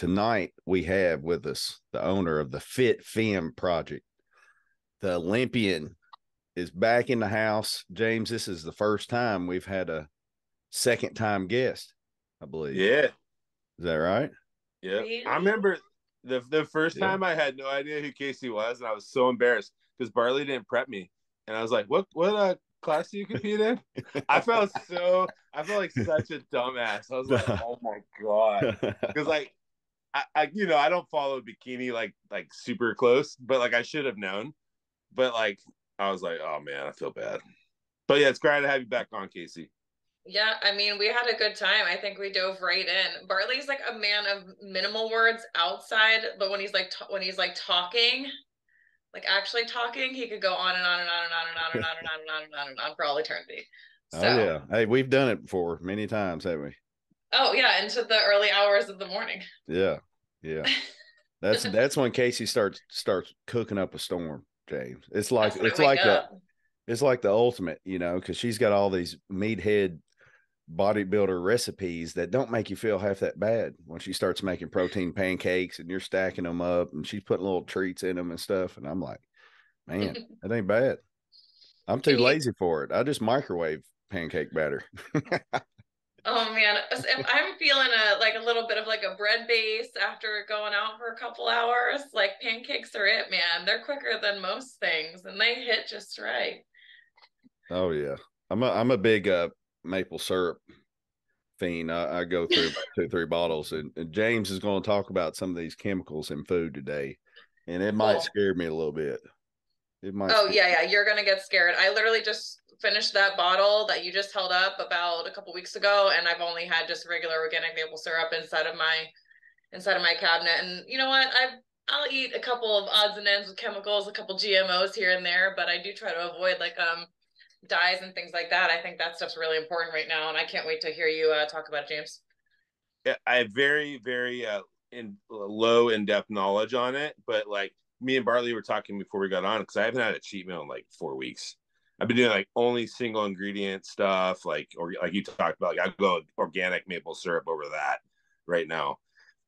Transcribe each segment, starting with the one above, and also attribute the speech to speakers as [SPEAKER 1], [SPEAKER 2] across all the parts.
[SPEAKER 1] tonight we have with us the owner of the Fit Fem project. The Olympian is back in the house. James, this is the first time we've had a second time guest, I believe.
[SPEAKER 2] Yeah.
[SPEAKER 1] Is that right?
[SPEAKER 2] Yeah.
[SPEAKER 3] Really?
[SPEAKER 2] I remember the first
[SPEAKER 1] Yeah.
[SPEAKER 2] time I had no idea who Casey was, and I was so embarrassed because Barley didn't prep me. And I was like, what class do you compete in? I felt like such a dumbass. I was like, oh my God. Because like I don't follow bikini like super close, but like I should have known. But like I was like, oh man, I feel bad. But yeah, it's great to have you back on, Casey.
[SPEAKER 3] Yeah, I mean, we had a good time. I think we dove right in. Barley's like a man of minimal words outside, but when he's like talking, like actually talking, he could go on and on and on and on and on and on and on and on and on and on for all eternity.
[SPEAKER 1] Oh
[SPEAKER 3] So,
[SPEAKER 1] yeah. Hey, we've done it before many times, haven't we?
[SPEAKER 3] oh yeah, into the early hours of the morning.
[SPEAKER 1] Yeah. Yeah. That's when Casey starts cooking up a storm, James. It's like
[SPEAKER 3] That's when I wake up.
[SPEAKER 1] it's like the ultimate, because she's got all these meathead bodybuilder recipes that don't make you feel half that bad when she starts making protein pancakes and you're stacking them up and she's putting little treats in them and stuff. And I'm like, man, that ain't bad. I'm too
[SPEAKER 3] And you,
[SPEAKER 1] lazy for it. I just microwave pancake batter.
[SPEAKER 3] oh man, if I'm feeling a little bit of like a bread base after going out for a couple hours, like pancakes are it, man. They're quicker than most things and they hit just right.
[SPEAKER 1] Oh yeah. I'm a big maple syrup fiend. I go through about 2-3 bottles, and James is going to talk about some of these chemicals in food today, and it might
[SPEAKER 3] Cool.
[SPEAKER 1] scare me a little bit. It might.
[SPEAKER 3] Oh yeah, you're gonna get scared. I literally just finished that bottle that you just held up about a couple weeks ago, and I've only had just regular organic maple syrup inside of my cabinet. And you know what? I'll eat a couple of odds and ends with chemicals, a couple GMOs here and there, but I do try to avoid like dyes and things like that. I think that stuff's really important right now, and I can't wait to hear you talk about it, James.
[SPEAKER 2] Yeah, I have very, very in low in-depth knowledge on it, but like me and Bartley were talking before we got on because I haven't had a cheat meal in like 4 weeks. I've been doing like only single ingredient stuff, or like you talked about. Like I go organic maple syrup over that right now.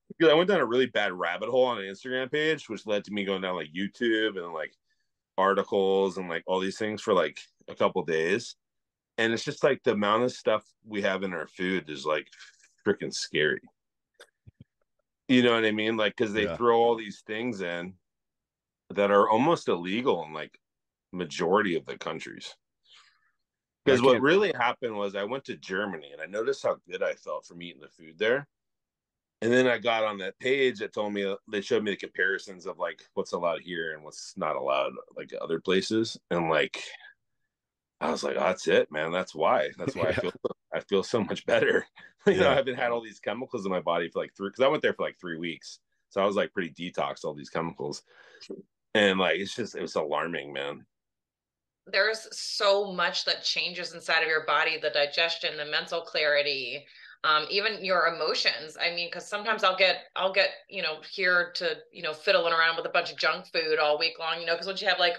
[SPEAKER 2] Because I went down a really bad rabbit hole on an Instagram page, which led to me going down like YouTube and like articles and like all these things for like a couple days. And it's just like the amount of stuff we have in our food is like freaking scary. You know what I mean? Like, because they
[SPEAKER 1] Yeah.
[SPEAKER 2] throw all these things in that are almost illegal in like majority of the countries.
[SPEAKER 1] I
[SPEAKER 2] Because what
[SPEAKER 1] can't.
[SPEAKER 2] really happened was I went to Germany and I noticed how good I felt from eating the food there. And then I got on that page that told me they showed me the comparisons of like what's allowed here and what's not allowed like other places. And like I was like, oh, that's it, man. That's why. That's why
[SPEAKER 1] Yeah.
[SPEAKER 2] I feel so much better. I
[SPEAKER 1] Yeah.
[SPEAKER 2] haven't had all these chemicals in my body for like because I went there for like 3 weeks. So I was like pretty detoxed all these chemicals. And like it was alarming, man.
[SPEAKER 3] There's so much that changes inside of your body, the digestion, the mental clarity, even your emotions. I mean, because sometimes I'll get here to fiddling around with a bunch of junk food all week long, because once you have like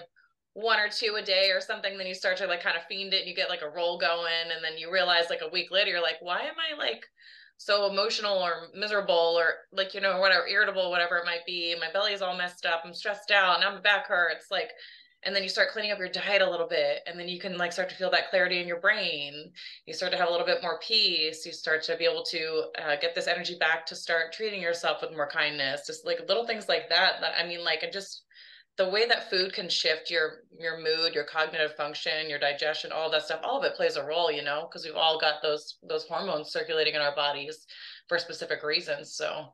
[SPEAKER 3] one or two a day or something, then you start to like kind of fiend it and you get like a roll going, and then you realize like a week later you're like, why am I like so emotional or miserable or like whatever, irritable, whatever it might be. My belly is all messed up, I'm stressed out, now my back hurts, like. And then you start cleaning up your diet a little bit, and then you can like start to feel that clarity in your brain. You start to have a little bit more peace. You start to be able to get this energy back to start treating yourself with more kindness. Just like little things like that. That I mean, like, and just the way that food can shift your mood, your cognitive function, your digestion, all that stuff. All of it plays a role, because we've all got those hormones circulating in our bodies for specific reasons. So,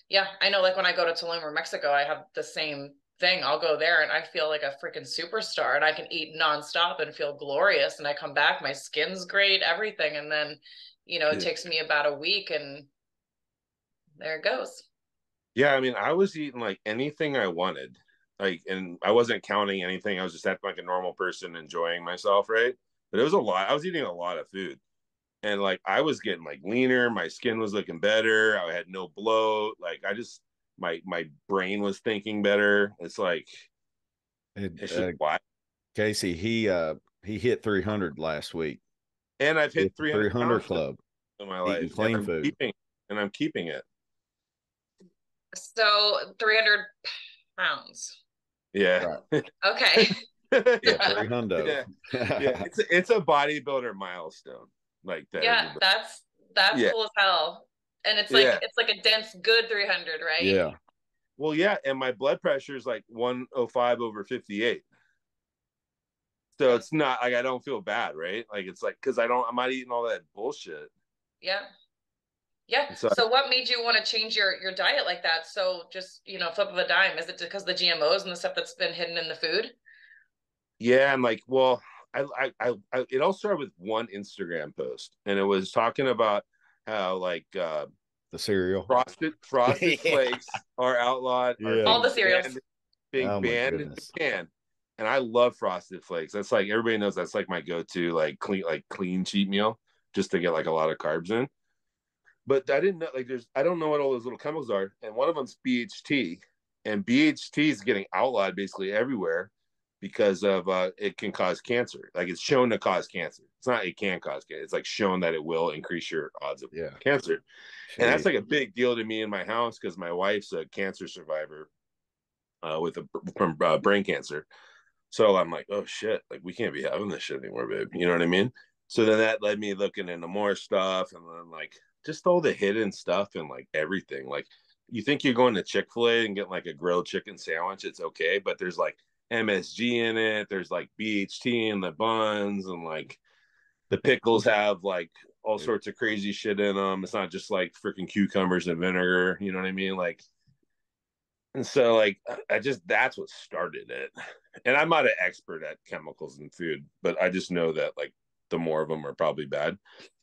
[SPEAKER 3] yeah, I know. Like when I go to Tulum or Mexico, I have the same thing. I'll go there and I feel like a freaking superstar, and I can eat nonstop and feel glorious. And I come back, my skin's great, everything. And then, it takes me about a week and there it goes.
[SPEAKER 2] Yeah, I mean, I was eating like anything I wanted. Like, and I wasn't counting anything. I was just acting like a normal person, enjoying myself, right? But it was a lot. I was eating a lot of food. And like I was getting like leaner, my skin was looking better, I had no bloat, like I just my brain was thinking better. It's like it's just why.
[SPEAKER 1] Casey, he hit 300 last week.
[SPEAKER 2] And I've hit
[SPEAKER 1] Hit the
[SPEAKER 2] 300
[SPEAKER 1] 300
[SPEAKER 2] pounds
[SPEAKER 1] club,
[SPEAKER 2] in my
[SPEAKER 1] eating
[SPEAKER 2] life,
[SPEAKER 1] clean food.
[SPEAKER 2] and I'm keeping it.
[SPEAKER 3] So 300 pounds.
[SPEAKER 2] Yeah.
[SPEAKER 1] Right.
[SPEAKER 3] Okay.
[SPEAKER 1] Yeah, 300.
[SPEAKER 2] Yeah. Yeah. It's a bodybuilder milestone. Like that
[SPEAKER 3] Yeah,
[SPEAKER 2] everybody.
[SPEAKER 3] that's
[SPEAKER 2] Yeah.
[SPEAKER 3] cool as hell. And
[SPEAKER 2] Yeah.
[SPEAKER 3] it's like a dense good 300, right?
[SPEAKER 1] Yeah.
[SPEAKER 2] Well, yeah, and my blood pressure is like 105/58. So
[SPEAKER 3] Yep.
[SPEAKER 2] it's not like I don't feel bad, right? Like it's like because I'm not eating all that bullshit.
[SPEAKER 3] Yeah. Yeah.
[SPEAKER 2] So
[SPEAKER 3] So what made you want to change your diet like that? So just, flip of a dime. Is it because of the GMOs and the stuff that's been hidden in the food?
[SPEAKER 2] yeah, I'm like, well, it all started with one Instagram post, and it was talking about how like
[SPEAKER 1] The cereal.
[SPEAKER 2] frosted
[SPEAKER 1] Yeah.
[SPEAKER 2] flakes are outlawed, are
[SPEAKER 1] Yeah.
[SPEAKER 3] All the
[SPEAKER 2] being
[SPEAKER 3] cereals.
[SPEAKER 2] being
[SPEAKER 1] Oh my
[SPEAKER 2] banned in
[SPEAKER 1] goodness.
[SPEAKER 2] Japan. And I love frosted flakes. That's like everybody knows that's like my go-to like clean cheat meal just to get like a lot of carbs in. But I didn't know like I don't know what all those little chemicals are. And one of them's BHT. And BHT is getting outlawed basically everywhere because of it can cause cancer. Like it's shown to cause cancer. It's not it can cause cancer. It's like shown that it will increase your odds of
[SPEAKER 1] Yeah.
[SPEAKER 2] cancer. And that's
[SPEAKER 1] Shit.
[SPEAKER 2] like a big deal to me in my house because my wife's a cancer survivor from brain cancer. So I'm like, oh shit, like we can't be having this shit anymore, babe. You know what I mean? So then that led me looking into more stuff, and then like just all the hidden stuff and like everything. Like you think you're going to Chick-fil-A and get like a grilled chicken sandwich, it's okay, but there's like MSG in it. There's like BHT in the buns, and like the pickles have like all sorts of crazy shit in them. It's not just like freaking cucumbers and vinegar. You know what I mean? Like and so, like, I just that's what started it. And I'm not an expert at chemicals in food, but I just know that, like, the more of them are probably bad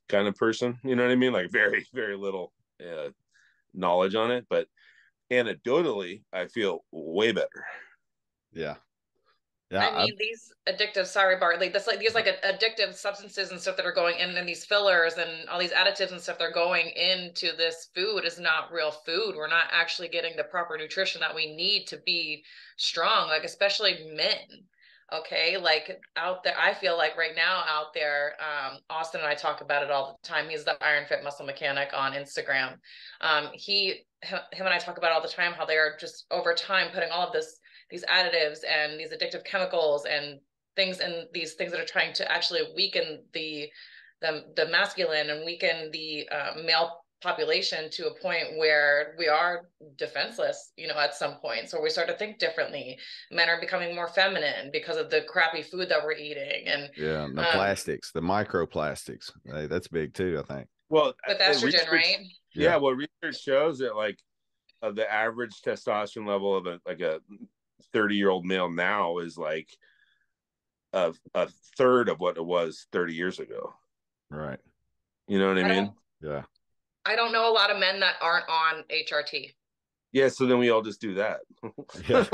[SPEAKER 2] kind of person. You know what I mean? Like, very, very little knowledge on it. But anecdotally, I feel way better.
[SPEAKER 1] Yeah.
[SPEAKER 3] I
[SPEAKER 1] Yeah.
[SPEAKER 3] mean, these addictive, sorry, Bart, like these like addictive substances and stuff that are going in, and these fillers and all these additives and stuff that are going into this food is not real food. We're not actually getting the proper nutrition that we need to be strong, like especially men. Okay, like out there, I feel like right now out there, Austin and I talk about it all the time. He's the Iron Fit Muscle Mechanic on Instagram. Him and I talk about it all the time how they're just over time putting all of these additives and these addictive chemicals and things and these things that are trying to actually weaken the masculine and weaken the male population to a point where we are defenseless, at some point. So we start to think differently. Men are becoming more feminine because of the crappy food that we're eating. And
[SPEAKER 1] Yeah. The plastics, the microplastics. Hey, that's big too, I think.
[SPEAKER 2] Well,
[SPEAKER 3] with estrogen,
[SPEAKER 2] research,
[SPEAKER 3] right?
[SPEAKER 2] yeah, well, research shows that like the average testosterone level of a 30-year-old male now is like a third of what it was 30 years ago.
[SPEAKER 1] Right.
[SPEAKER 2] You know what I mean?
[SPEAKER 1] Yeah.
[SPEAKER 3] I don't know a lot of men that aren't on HRT.
[SPEAKER 2] Yeah, so then we all just do that.
[SPEAKER 1] Yeah.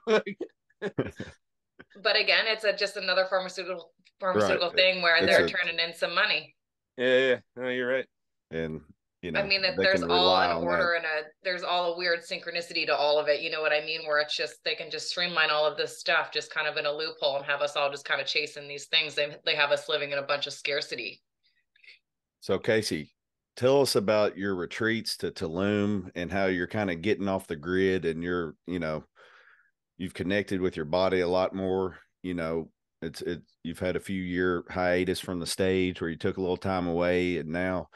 [SPEAKER 2] like,
[SPEAKER 3] but again, it's just another pharmaceutical
[SPEAKER 1] Right.
[SPEAKER 3] thing where
[SPEAKER 1] It's
[SPEAKER 3] they're turning in some money.
[SPEAKER 2] yeah, no, you're right.
[SPEAKER 1] And
[SPEAKER 3] I mean,
[SPEAKER 1] they
[SPEAKER 3] there's
[SPEAKER 1] can
[SPEAKER 3] all
[SPEAKER 1] rely
[SPEAKER 3] an
[SPEAKER 1] on
[SPEAKER 3] order
[SPEAKER 1] that.
[SPEAKER 3] and there's all a weird synchronicity to all of it. You know what I mean? Where it's just they can just streamline all of this stuff just kind of in a loophole and have us all just kind of chasing these things. They have us living in a bunch of scarcity.
[SPEAKER 1] So Casey, tell us about your retreats to Tulum and how you're kind of getting off the grid and you've connected with your body a lot more. You've had a few year hiatus from the stage where you took a little time away, and now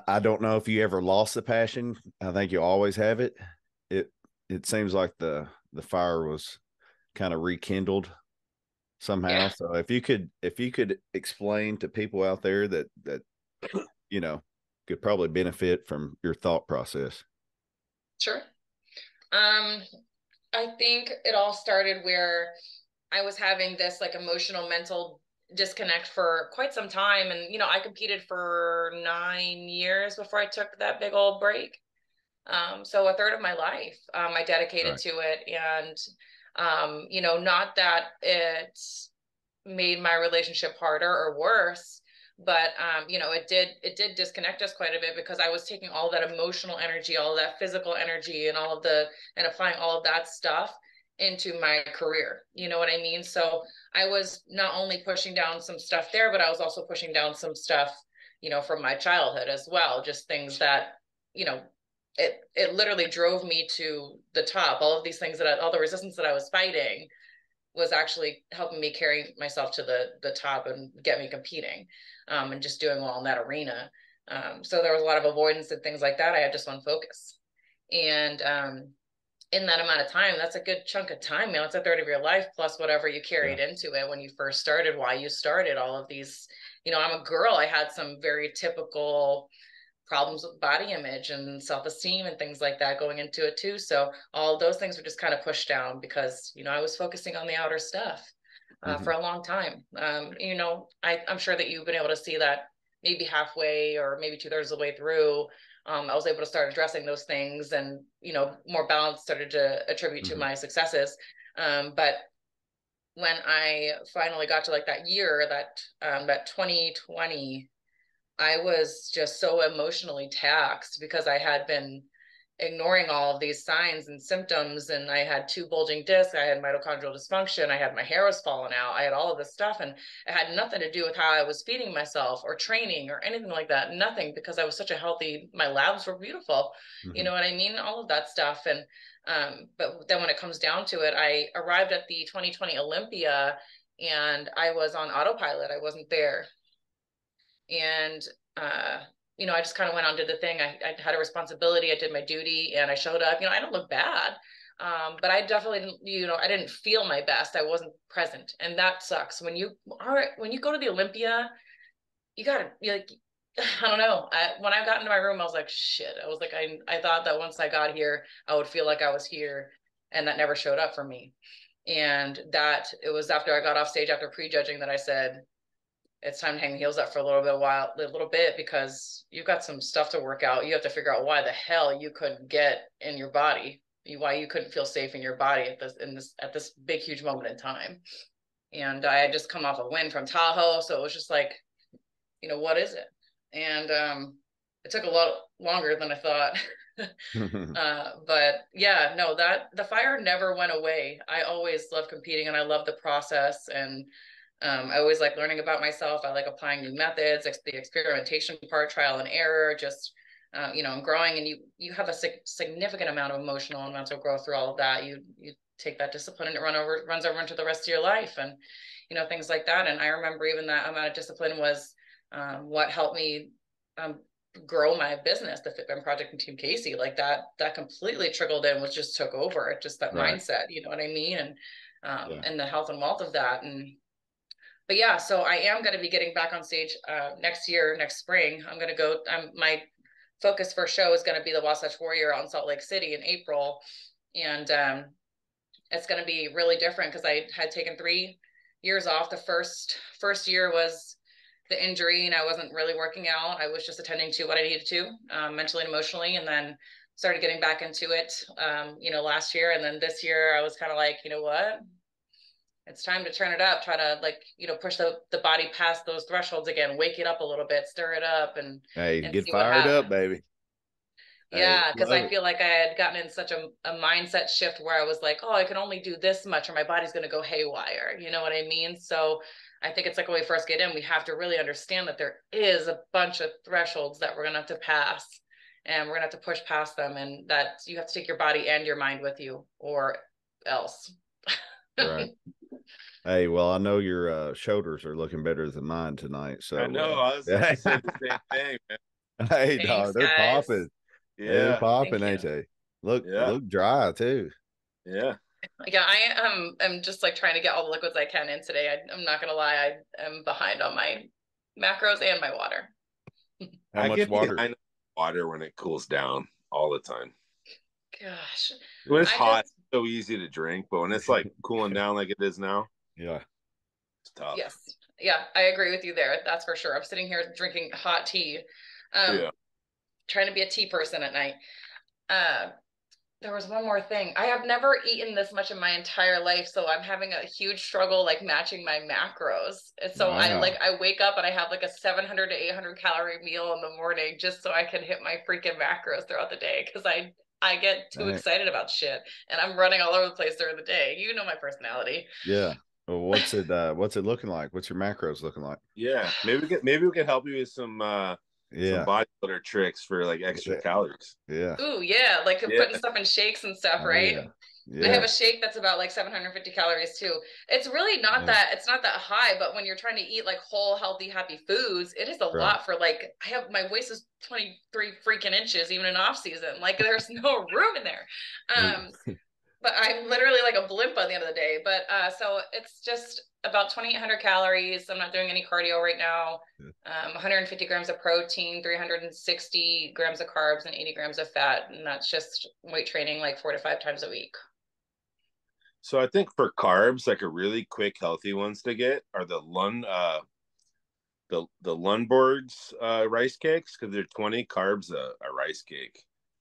[SPEAKER 1] I don't know if you ever lost the passion. I think you always have it. It seems like the fire was kind of rekindled somehow.
[SPEAKER 3] Yeah.
[SPEAKER 1] So if you could explain to people out there that could probably benefit from your thought process.
[SPEAKER 3] Sure. I think it all started where I was having this like emotional mental disconnect for quite some time. And, I competed for 9 years before I took that big old break. So a third of my life, I dedicated
[SPEAKER 1] Right.
[SPEAKER 3] to it. And, not that it made my relationship harder or worse, but, it did disconnect us quite a bit because I was taking all that emotional energy, all that physical energy and and applying all of that stuff into my career. You know what I mean? So I was not only pushing down some stuff there, but I was also pushing down some stuff, from my childhood as well. Just things that, you know, it literally drove me to the top. All of these things all the resistance that I was fighting was actually helping me carry myself to the top and get me competing, and just doing well in that arena. So there was a lot of avoidance and things like that. I had just one focus. And in that amount of time, that's a good chunk of time. It's a third of your life plus whatever you carried into it when you first started, why you started all of these. I'm a girl. I had some very typical problems with body image and self-esteem and things like that going into it too. So all those things were just kind of pushed down because, I was focusing on the outer stuff for a long time. I'm sure that you've been able to see that maybe halfway or maybe 2/3 of the way through. I was able to start addressing those things, and, more balance started to attribute to my successes. But when I finally got to like that year, that 2020, I was just so emotionally taxed because I had been ignoring all of these signs and symptoms. And I had 2 bulging discs. I had mitochondrial dysfunction. I had my hair was falling out. I had all of this stuff. And it had nothing to do with how I was feeding myself or training or anything like that. Nothing, because I was such a healthy, my labs were beautiful. You know what I mean? All of that stuff. And, but then when it comes down to it, I arrived at the 2020 Olympia and I was on autopilot. I wasn't there. And, I just kind of went on, did the thing. I had a responsibility. I did my duty and I showed up. I don't look bad. But I definitely didn't, I didn't feel my best. I wasn't present. And that sucks. When you go to the Olympia, you're like, I don't know. When I got into my room, I was like, shit. I was like, I thought that once I got here, I would feel like I was here. And that never showed up for me. And that it was after I got off stage after prejudging that I said, it's time to hang the heels up for a little bit, because you've got some stuff to work out. You have to figure out why the hell you couldn't get in your body, why you couldn't feel safe in your body at this big, huge moment in time. And I had just come off a win from Tahoe. So it was just like, what is it? And it took a lot longer than I thought. But yeah, no, that the fire never went away. I always loved competing and I love the process. And I always like learning about myself. I like applying new methods, the experimentation part, trial and error, just, and growing. And you have a significant amount of emotional and mental growth through all of that. You take that discipline and it runs over into the rest of your life, and, things like that. And I remember even that amount of discipline was what helped me grow my business, the Fitcrunch Project and Team Casey. Like that completely trickled in, which just took over. Just that mindset, you know what I mean? And and the health and wealth of that. But yeah, so I am going to be getting back on stage next spring. I'm going to go. My focus for show is going to be the Wasatch Warrior out in Salt Lake City in April. And it's going to be really different because I had taken 3 years off. The first year was the injury and I wasn't really working out. I was just attending to what I needed to mentally and emotionally, and then started getting back into it, last year. And then this year I was kind of like, you know what? It's time to turn it up, try to push the body past those thresholds again, wake it up a little bit, stir it up, and
[SPEAKER 1] get fired up, baby.
[SPEAKER 3] Yeah, because I feel like I had gotten in such a mindset shift where I was like, oh, I can only do this much or my body's going to go haywire. You know what I mean? So I think it's like when we first get in, we have to really understand that there is a bunch of thresholds that we're going to have to pass, and we're going to have to push past them, and that you have to take your body and your mind with you or else.
[SPEAKER 1] Right. Hey, well, I know your shoulders are looking better than mine tonight. So
[SPEAKER 2] I know. I was going to say the same thing, man.
[SPEAKER 1] Hey, dog, they're popping.
[SPEAKER 2] Yeah,
[SPEAKER 1] they're popping, ain't they? Look dry too.
[SPEAKER 2] Yeah.
[SPEAKER 3] Yeah, I am just like trying to get all the liquids I can in today. I'm not gonna lie, I am behind on my macros and my water.
[SPEAKER 1] How much water?
[SPEAKER 2] I know water when it cools down all the time.
[SPEAKER 3] Gosh,
[SPEAKER 2] when it's hot, it's so easy to drink, but when it's like cooling down like it is now,
[SPEAKER 1] yeah,
[SPEAKER 2] it's tough.
[SPEAKER 3] Yes, yeah, I agree with you there. That's for sure. I'm sitting here drinking hot tea, trying to be a tea person at night. There was one more thing. I have never eaten this much in my entire life, so I'm having a huge struggle like matching my macros. And so I wake up and I have like a 700 to 800 calorie meal in the morning just so I can hit my freaking macros throughout the day, because I get too excited about shit and I'm running all over the place during the day. You know my personality.
[SPEAKER 1] Yeah. Well, what's it looking like? What's your macros looking like?
[SPEAKER 2] Yeah, maybe we can help you with some
[SPEAKER 1] Yeah.
[SPEAKER 2] bodybuilder tricks for like extra calories.
[SPEAKER 1] Yeah.
[SPEAKER 3] Ooh, yeah, like putting stuff in shakes and stuff,
[SPEAKER 1] Oh,
[SPEAKER 3] right?
[SPEAKER 1] yeah.
[SPEAKER 3] I have
[SPEAKER 1] Yeah.
[SPEAKER 3] a shake that's about like 750 calories too. It's really not
[SPEAKER 1] Yeah.
[SPEAKER 3] that, it's not that high, but when you're trying to eat like whole, healthy, happy foods, it is a
[SPEAKER 1] Right.
[SPEAKER 3] lot for like, my waist is 23 freaking inches, even in off season. Like there's no room in there. But I'm literally like a blimp by the end of the day. But so it's just about 2,800 calories. I'm not doing any cardio right now. 150 grams of protein, 360 grams of carbs, and 80 grams of fat. And that's just weight training like 4 to 5 times a week.
[SPEAKER 2] So I think for carbs, like a really quick, healthy ones to get are the Lundborg's rice cakes, because they're 20 carbs a rice cake.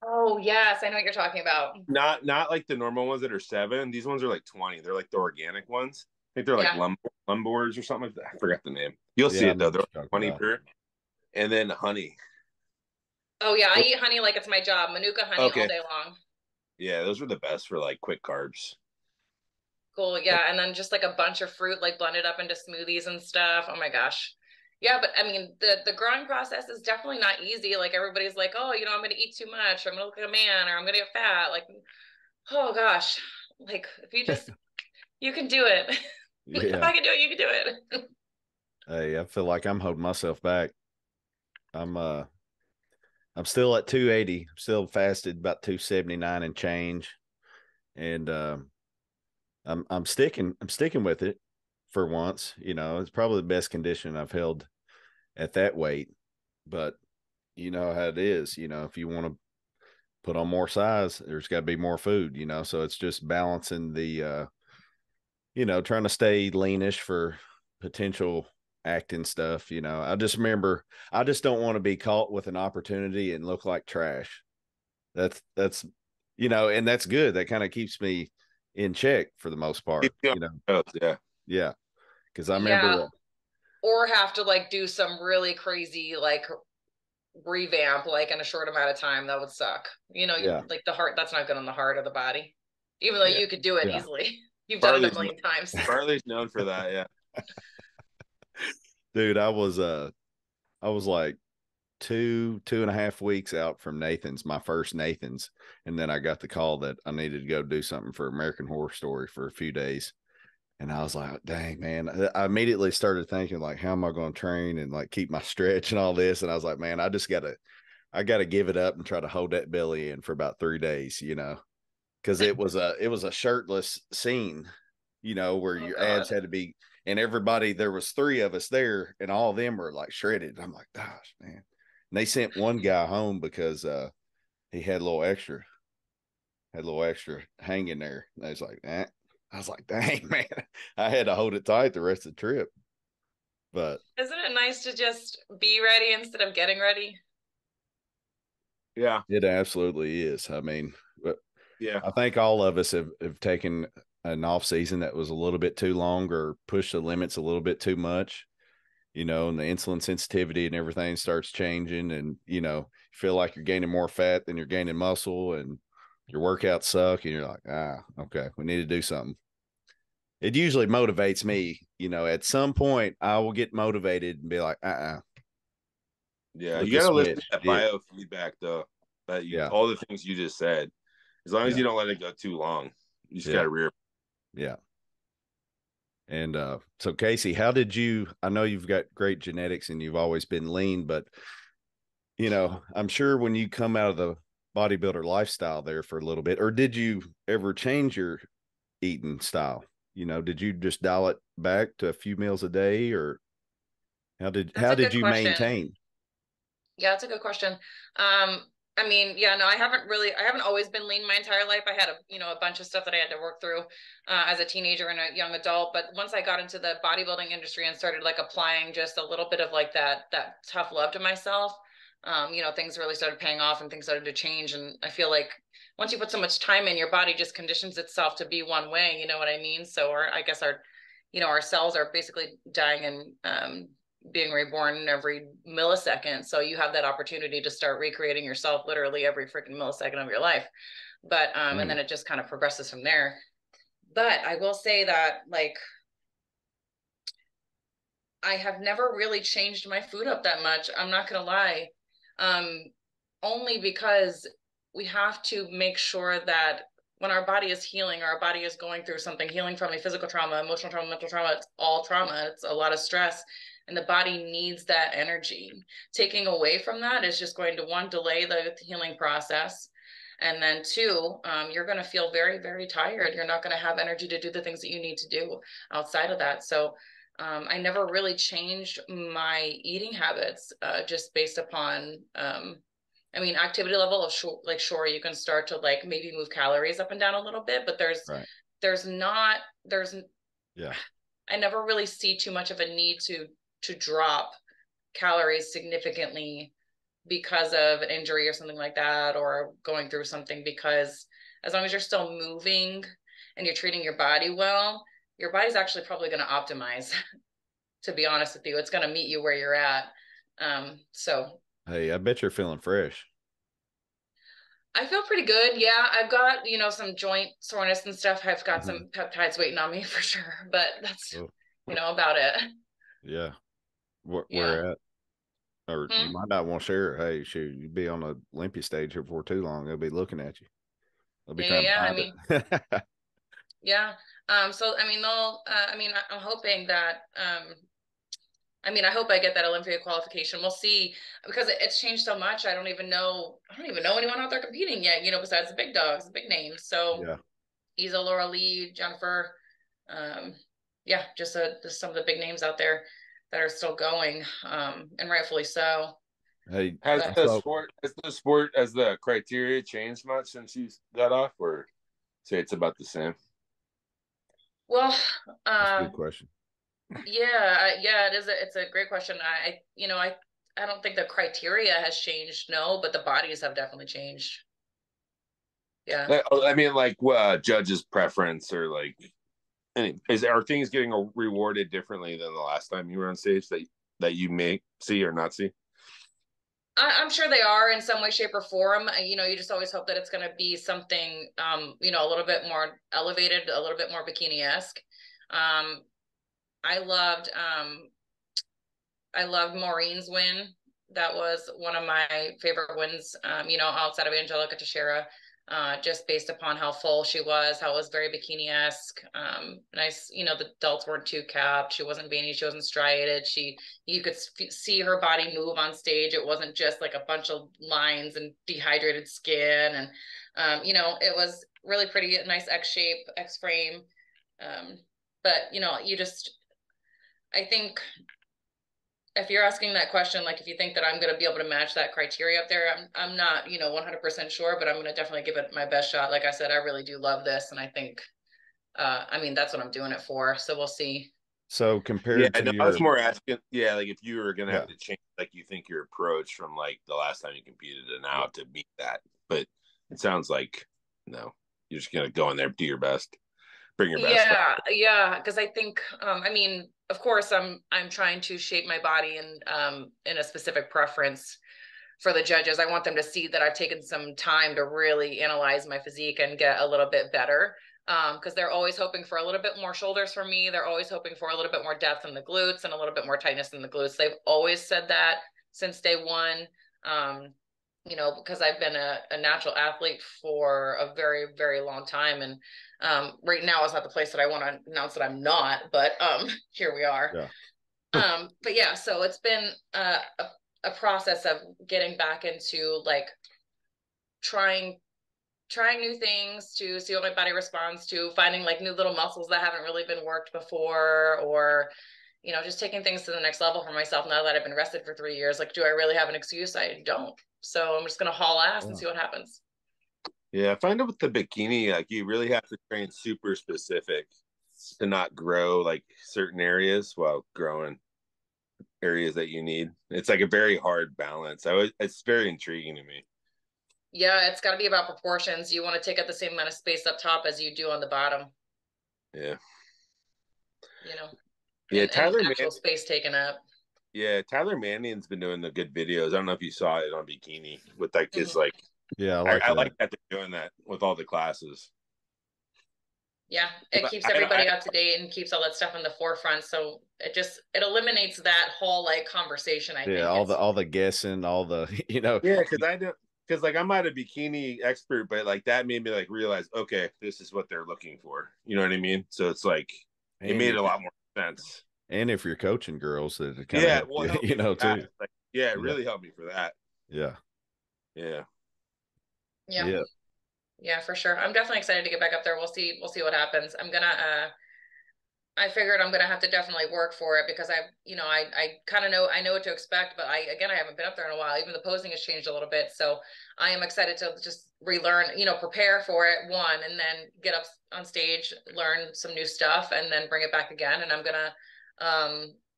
[SPEAKER 3] Oh yes, I know what you're talking about.
[SPEAKER 2] Not like the normal ones that are 7. These ones are like 20. They're like the organic ones. I think they're like
[SPEAKER 3] Yeah.
[SPEAKER 2] Lundborg's or something like that. I forgot the name. You'll see
[SPEAKER 1] Yeah, I
[SPEAKER 2] it
[SPEAKER 1] know
[SPEAKER 2] though.
[SPEAKER 1] what
[SPEAKER 2] They're
[SPEAKER 1] you're
[SPEAKER 2] like
[SPEAKER 1] talking
[SPEAKER 2] 20
[SPEAKER 1] about.
[SPEAKER 2] per. And then honey.
[SPEAKER 3] Oh yeah, I eat honey like it's my job. Manuka honey all
[SPEAKER 2] Okay.
[SPEAKER 3] day long.
[SPEAKER 2] Yeah, those are the best for like quick carbs.
[SPEAKER 3] Cool. Yeah. And then just like a bunch of fruit, like blended up into smoothies and stuff. Oh my gosh. Yeah, but I mean, the growing process is definitely not easy. Like everybody's like, oh, I'm going to eat too much, or I'm going to look like a man, or I'm going to get fat. Like, oh gosh, like if you can do it. If
[SPEAKER 1] Yeah.
[SPEAKER 3] I can do it, you can do it.
[SPEAKER 1] Hey, I feel like I'm holding myself back. I'm still at 280. I'm still fasted about 279 and change. And I'm sticking with it for once. It's probably the best condition I've held at that weight. But you know how it is, if you want to put on more size, there's got to be more food, so it's just balancing the trying to stay leanish for potential acting stuff. I just remember, I just don't want to be caught with an opportunity and look like trash. That's and that's good. That kind of keeps me in check for the most part.
[SPEAKER 2] Yeah.
[SPEAKER 1] Yeah. Because I
[SPEAKER 3] Yeah.
[SPEAKER 1] remember,
[SPEAKER 3] Or have to like do some really crazy like revamp like in a short amount of time. That would suck.
[SPEAKER 1] yeah,
[SPEAKER 3] Like the heart, that's not good on the heart or the body. Even though
[SPEAKER 2] Yeah.
[SPEAKER 3] you could do it
[SPEAKER 1] yeah,
[SPEAKER 3] easily. You've done it a
[SPEAKER 2] Barley's
[SPEAKER 3] million times.
[SPEAKER 2] Barley's known for that. Yeah.
[SPEAKER 1] dude, I was like 2.5 weeks out from Nathan's, my first Nathan's, and then I got the call that I needed to go do something for American Horror Story for a few days. And I was like, dang, man. I immediately started thinking, like, how am I going to train and like keep my stretch and all this? And I was like, man, I got to give it up and try to hold that belly in for about 3 days, because it was a shirtless scene, where
[SPEAKER 3] Oh
[SPEAKER 1] your abs
[SPEAKER 3] God.
[SPEAKER 1] had to be, and everybody, there was 3 of us there, and all of them were like shredded. I'm like, gosh, man. And they sent one guy home because he had a little extra hanging there. And I was like, eh. I was like, dang, man, I had to hold it tight the rest of the trip. But
[SPEAKER 3] Isn't it nice to just be ready instead of getting ready?
[SPEAKER 2] Yeah.
[SPEAKER 1] it absolutely is. I mean, but
[SPEAKER 2] Yeah.
[SPEAKER 1] I think all of us have taken an off season that was a little bit too long or pushed the limits a little bit too much, and the insulin sensitivity and everything starts changing, and you feel like you're gaining more fat than you're gaining muscle, and your workouts suck, and you're like, okay, we need to do something. It usually motivates me, at some point I will get motivated and be like,
[SPEAKER 2] Yeah.
[SPEAKER 1] flip
[SPEAKER 2] You
[SPEAKER 1] the
[SPEAKER 2] got to listen to
[SPEAKER 1] switch.
[SPEAKER 2] that
[SPEAKER 1] Yeah.
[SPEAKER 2] biofeedback though.
[SPEAKER 1] Yeah.
[SPEAKER 2] All the things you just said. As long as
[SPEAKER 1] Yeah.
[SPEAKER 2] you don't let it go too long, you just got
[SPEAKER 1] Yeah.
[SPEAKER 2] to rear.
[SPEAKER 1] Yeah. And so Casey, I know you've got great genetics and you've always been lean, but I'm sure when you come out of the bodybuilder lifestyle there for a little bit, or did you ever change your eating style? Did you just dial it back to a few meals a day, or
[SPEAKER 3] That's
[SPEAKER 1] how
[SPEAKER 3] a
[SPEAKER 1] did
[SPEAKER 3] good
[SPEAKER 1] you
[SPEAKER 3] question.
[SPEAKER 1] maintain?
[SPEAKER 3] Yeah, that's a good question. I mean, yeah, no, I haven't always been lean my entire life. I had a bunch of stuff that I had to work through as a teenager and a young adult. But once I got into the bodybuilding industry and started like applying just a little bit of like that tough love to myself, things really started paying off and things started to change. And I feel like once you put so much time in, your body just conditions itself to be one way. You know what I mean? So I guess our cells are basically dying and being reborn every millisecond. So you have that opportunity to start recreating yourself literally every freaking millisecond of your life. But and then it just kind of progresses from there. But I will say that like I have never really changed my food up that much. I'm not gonna lie. Only because we have to make sure that when our body is healing, our body is going through something, healing from a physical trauma, emotional trauma, mental trauma, it's all trauma. It's a lot of stress. And the body needs that energy. Taking away from that is just going to, one, delay the healing process. And then two, you're going to feel very, very tired. You're not going to have energy to do the things that you need to do outside of that. So I never really changed my eating habits just based upon, I mean, activity level of sure, you can start to like maybe move calories up and down a little bit, but
[SPEAKER 1] yeah.
[SPEAKER 3] I never really see too much of a need to drop calories significantly because of an injury or something like that, or going through something, because as long as you're still moving and you're treating your body well, your body's actually probably going to optimize. To be honest with you, it's going to meet you where you're at. So
[SPEAKER 1] Hey, I bet you're feeling fresh.
[SPEAKER 3] I feel pretty good. Yeah, I've got, some joint soreness and stuff. I've got some peptides waiting on me for sure, but that's, about it.
[SPEAKER 1] Yeah. Where
[SPEAKER 3] Yeah.
[SPEAKER 1] at? Or you might not want to share it. Hey, shoot, you'd be on the Olympia stage here before too long. They'll be looking at you. They'll be trying to
[SPEAKER 3] I
[SPEAKER 1] find
[SPEAKER 3] mean,
[SPEAKER 1] it.
[SPEAKER 3] yeah. So, I mean, I'm hoping that, I hope I get that Olympia qualification. We'll see, because it's changed so much. I don't even know anyone out there competing yet, besides the big dogs, the big names. So
[SPEAKER 1] Yeah.
[SPEAKER 3] Isa, Laura Lee, Jennifer, yeah, just some of the big names out there that are still going, and rightfully so.
[SPEAKER 1] Hey,
[SPEAKER 2] has the criteria changed much since you got off, or say it's about the same?
[SPEAKER 3] Well,
[SPEAKER 1] that's a good question.
[SPEAKER 3] yeah, it is. It's a great question. I don't think the criteria has changed, no, but the bodies have definitely changed. Yeah.
[SPEAKER 2] I mean, like judges' preference, or like, are things getting rewarded differently than the last time you were on stage that you may see or not see?
[SPEAKER 3] I'm sure they are in some way, shape, or form. You just always hope that it's going to be something, a little bit more elevated, a little bit more bikini-esque. Um, I loved, Maureen's win. That was one of my favorite wins, outside of Angelica Teixeira, just based upon how full she was, how it was very bikini-esque. Nice, the delts weren't too capped. She wasn't veiny. She wasn't striated. You could see her body move on stage. It wasn't just like a bunch of lines and dehydrated skin. And, it was really pretty, nice X shape, X frame. But, I think, if you're asking that question, like if you think that I'm going to be able to match that criteria up there, I'm not, 100% sure, but I'm going to definitely give it my best shot. Like I said, I really do love this. And I think, that's what I'm doing it for. So we'll see.
[SPEAKER 1] So compared to
[SPEAKER 2] I was more asking, like if you were going to have to change, like you think your approach from like the last time you competed and now to meet that, but it sounds like, no, you're just going to go in there, do your best, bring your best.
[SPEAKER 3] Yeah. Cause I think, of course I'm trying to shape my body in a specific preference for the judges. I want them to see that I've taken some time to really analyze my physique and get a little bit better. Because they're always hoping for a little bit more shoulders from me. They're always hoping for a little bit more depth in the glutes and a little bit more tightness in the glutes. They've always said that since day one. Because I've been a natural athlete for a very, very long time. And right now is not the place that I want to announce that I'm not, but here we are.
[SPEAKER 1] Yeah.
[SPEAKER 3] But yeah, so it's been a process of getting back into like trying new things to see what my body responds to, finding like new little muscles that haven't really been worked before, or just taking things to the next level for myself now that I've been rested for 3 years. Like, do I really have an excuse? I don't. So I'm just going to haul ass and see what happens.
[SPEAKER 2] Yeah, I find out with the bikini, like you really have to train super specific to not grow like certain areas while growing areas that you need. It's like a very hard balance. It's very intriguing to me.
[SPEAKER 3] Yeah, it's got to be about proportions. You want to take up the same amount of space up top as you do on the bottom.
[SPEAKER 2] Yeah.
[SPEAKER 3] And actual space taken up.
[SPEAKER 2] Yeah, Tyler Mannion's been doing the good videos. I don't know if you saw it on bikini with like his like.
[SPEAKER 1] Yeah,
[SPEAKER 2] I like that they're doing that with all the classes.
[SPEAKER 3] Yeah, it keeps everybody up to date and keeps all that stuff in the forefront. So it eliminates that whole like conversation. I
[SPEAKER 1] Yeah,
[SPEAKER 3] think
[SPEAKER 1] all the guessing, all the
[SPEAKER 2] Yeah, because like I'm not a bikini expert, but like that made me like realize, okay, this is what they're looking for. You know what I mean? So it's like it made a lot more sense.
[SPEAKER 1] And if you're coaching girls, that it kind of
[SPEAKER 2] Yeah,
[SPEAKER 1] helps
[SPEAKER 2] well,
[SPEAKER 1] you, too.
[SPEAKER 2] Like, yeah, it really helped me for that.
[SPEAKER 1] Yeah.
[SPEAKER 2] Yeah.
[SPEAKER 3] Yeah. Yeah, for sure. I'm definitely excited to get back up there. We'll see what happens. I figured I'm gonna have to definitely work for it because I kind of I know what to expect, but I haven't been up there in a while. Even the posing has changed a little bit. So I am excited to just relearn, prepare for it, one, and then get up on stage, learn some new stuff, and then bring it back again. And I'm gonna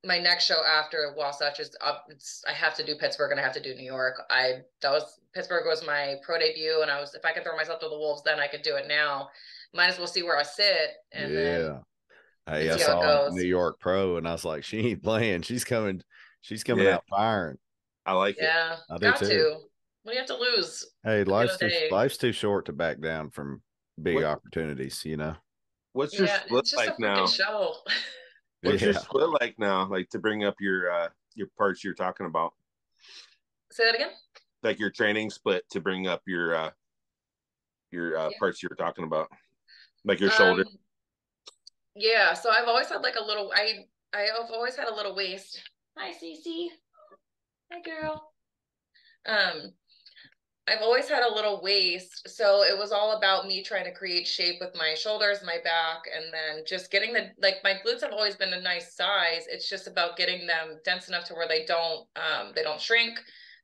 [SPEAKER 3] my next show after Wasatch is up. I have to do Pittsburgh and I have to do New York. Pittsburgh was my pro debut, and if I could throw myself to the wolves, then I could do it now. Might as well see where I sit, and then
[SPEAKER 1] hey, I
[SPEAKER 3] see how it
[SPEAKER 1] saw
[SPEAKER 3] goes.
[SPEAKER 1] New York Pro, and I was like, she ain't playing. She's coming
[SPEAKER 2] Yeah.
[SPEAKER 1] out firing.
[SPEAKER 2] I like it.
[SPEAKER 3] Yeah,
[SPEAKER 1] I do
[SPEAKER 3] got
[SPEAKER 1] too.
[SPEAKER 3] to. What do you have to lose?
[SPEAKER 1] Hey, life's too short to back down from big opportunities,
[SPEAKER 2] What's your split
[SPEAKER 3] it's just
[SPEAKER 2] like
[SPEAKER 3] a
[SPEAKER 2] now?
[SPEAKER 3] freaking show.
[SPEAKER 2] What's your split like now? Like to bring up your parts you're talking about.
[SPEAKER 3] Say that again.
[SPEAKER 2] Like your training split to bring up your parts you were talking about, like your shoulder.
[SPEAKER 3] Yeah, so I've always had like a little. I've always had a little waist. Hi, Cece. Hi, girl. I've always had a little waist, so it was all about me trying to create shape with my shoulders, my back, and then just getting my glutes have always been a nice size. It's just about getting them dense enough to where they don't shrink,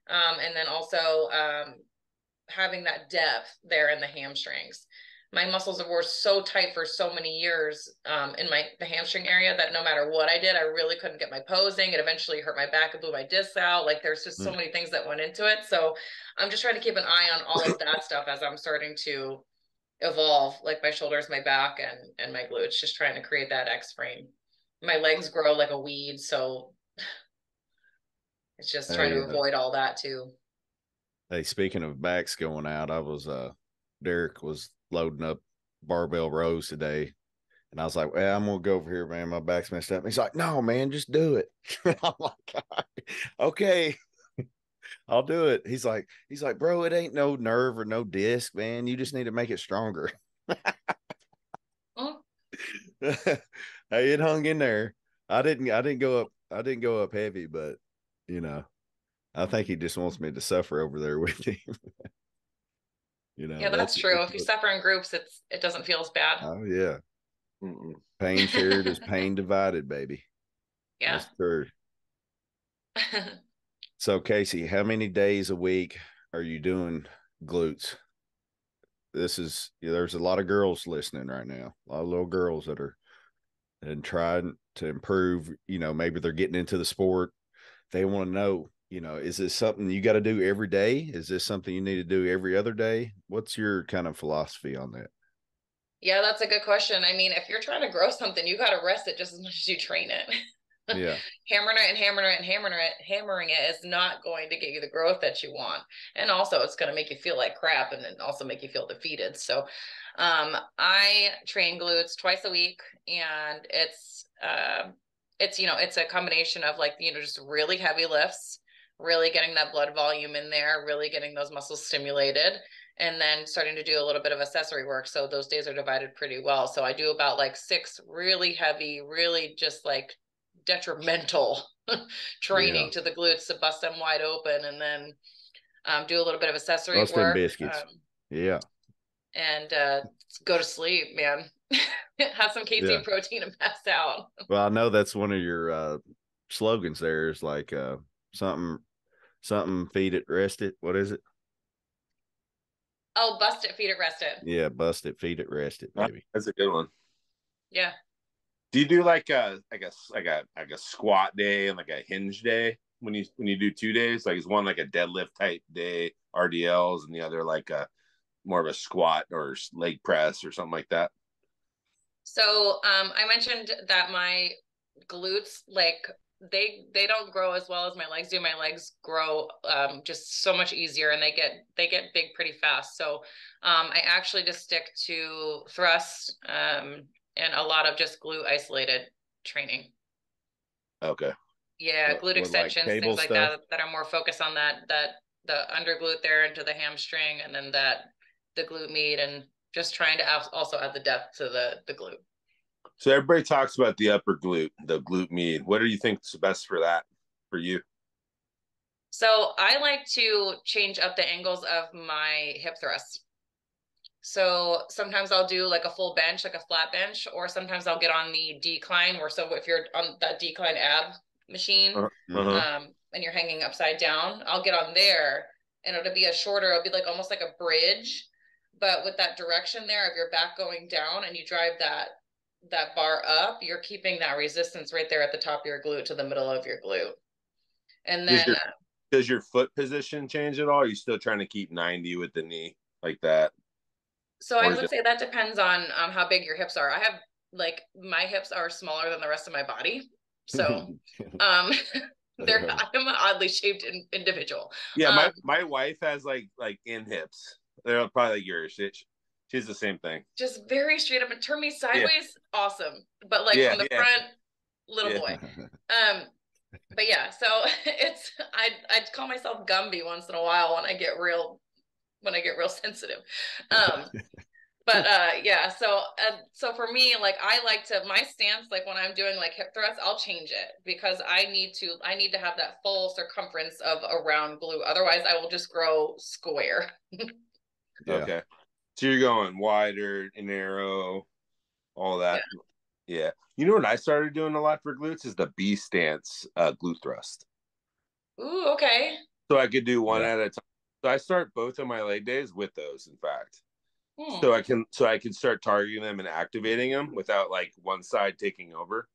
[SPEAKER 3] and then also having that depth there in the hamstrings. My muscles were so tight for so many years in the hamstring area that no matter what I did, I really couldn't get my posing. It eventually hurt my back and blew my discs out. Like there's just so many things that went into it. So I'm just trying to keep an eye on all of that stuff as I'm starting to evolve, like my shoulders, my back, and my glutes, just trying to create that X frame. My legs grow like a weed, so it's just trying to avoid all that too.
[SPEAKER 1] Hey, speaking of backs going out, Derek was loading up barbell rows today. And I was like, well, I'm going to go over here, man. My back's messed up. And he's like, no, man, just do it. I'm like, okay, I'll do it. He's like, bro, it ain't no nerve or no disc, man. You just need to make it stronger. Hey, it hung in there. I didn't go up heavy, but I think he just wants me to suffer over there with him.
[SPEAKER 3] Yeah, that's true. If you suffer in groups, it doesn't feel as bad.
[SPEAKER 1] Oh yeah. Pain shared is pain divided, baby.
[SPEAKER 3] Yeah.
[SPEAKER 1] That's true. So Casey, how many days a week are you doing glutes? There's a lot of girls listening right now. A lot of little girls that are trying to improve. Maybe they're getting into the sport. They want to know, is this something you got to do every day? Is this something you need to do every other day? What's your kind of philosophy on that?
[SPEAKER 3] Yeah, that's a good question. I mean, if you're trying to grow something, you got to rest it just as much as you train it.
[SPEAKER 1] Yeah.
[SPEAKER 3] Hammering it is not going to get you the growth that you want. And also it's going to make you feel like crap and then also make you feel defeated. So I train glutes twice a week, and it's a combination of just really heavy lifts, really getting that blood volume in there, really getting those muscles stimulated, and then starting to do a little bit of accessory work. So those days are divided pretty well. So I do about like 6 really heavy, really just like detrimental training to the glutes to bust them wide open, and then do a little bit of accessory
[SPEAKER 1] Busting
[SPEAKER 3] work.
[SPEAKER 1] biscuits.
[SPEAKER 3] And go to sleep, man. Have some casein protein and pass out.
[SPEAKER 1] Well, I know that's one of your slogans there is like something feed it, rest it. What is it?
[SPEAKER 3] Oh, bust it, feed it, rest it.
[SPEAKER 1] Yeah, bust it, feed it, rest it, baby.
[SPEAKER 2] That's a good one.
[SPEAKER 3] Yeah.
[SPEAKER 2] Do you do like a squat day and like a hinge day when you do 2 days? Like is one like a deadlift type day, RDLs, and the other like a more of a squat or leg press or something like that?
[SPEAKER 3] So I mentioned that my glutes, like they don't grow as well as my legs do. My legs grow just so much easier, and they get big pretty fast. So I actually just stick to thrust and a lot of just glute isolated training.
[SPEAKER 2] Okay.
[SPEAKER 3] Yeah, glute
[SPEAKER 1] With like
[SPEAKER 3] extensions,
[SPEAKER 1] cable
[SPEAKER 3] things like
[SPEAKER 1] stuff.
[SPEAKER 3] that are more focused on that the under glute there into the hamstring, and then the glute med, and just trying to also add the depth to the glute.
[SPEAKER 2] So everybody talks about the upper glute, the glute med. What do you think is best for that for you?
[SPEAKER 3] So I like to change up the angles of my hip thrusts. So sometimes I'll do like a full bench, like a flat bench, or sometimes I'll get on the decline, or so if you're on that decline ab machine, and you're hanging upside down, I'll get on there, and it'll be it'll be like almost like a bridge, but with that direction there of your back going down, and you drive that bar up, you're keeping that resistance right there at the top of your glute to the middle of your glute. And then
[SPEAKER 2] does your foot position change at all? Are you still trying to keep 90 with the knee like that?
[SPEAKER 3] So I would say that depends on how big your hips are. I have like my hips are smaller than the rest of my body. So I'm an oddly shaped individual.
[SPEAKER 2] Yeah, my wife has like in hips. They're probably like yours. She's the same thing.
[SPEAKER 3] Just very straight up and turn me sideways, awesome. But like from the front, little boy. But yeah, so I'd call myself Gumby once in a while when I get real sensitive. But yeah, so for me, like I like to my stance, like when I'm doing like hip thrusts, I'll change it because I need to have that full circumference of a round glute. Otherwise I will just grow square.
[SPEAKER 2] Okay. So you're going wider and narrow, all that. Yeah. You know what I started doing a lot for glutes is the B stance glute thrust.
[SPEAKER 3] Ooh, okay.
[SPEAKER 2] So I could do one at a time. So I start both of my leg days with those, in fact. So I can start targeting them and activating them without like one side taking over.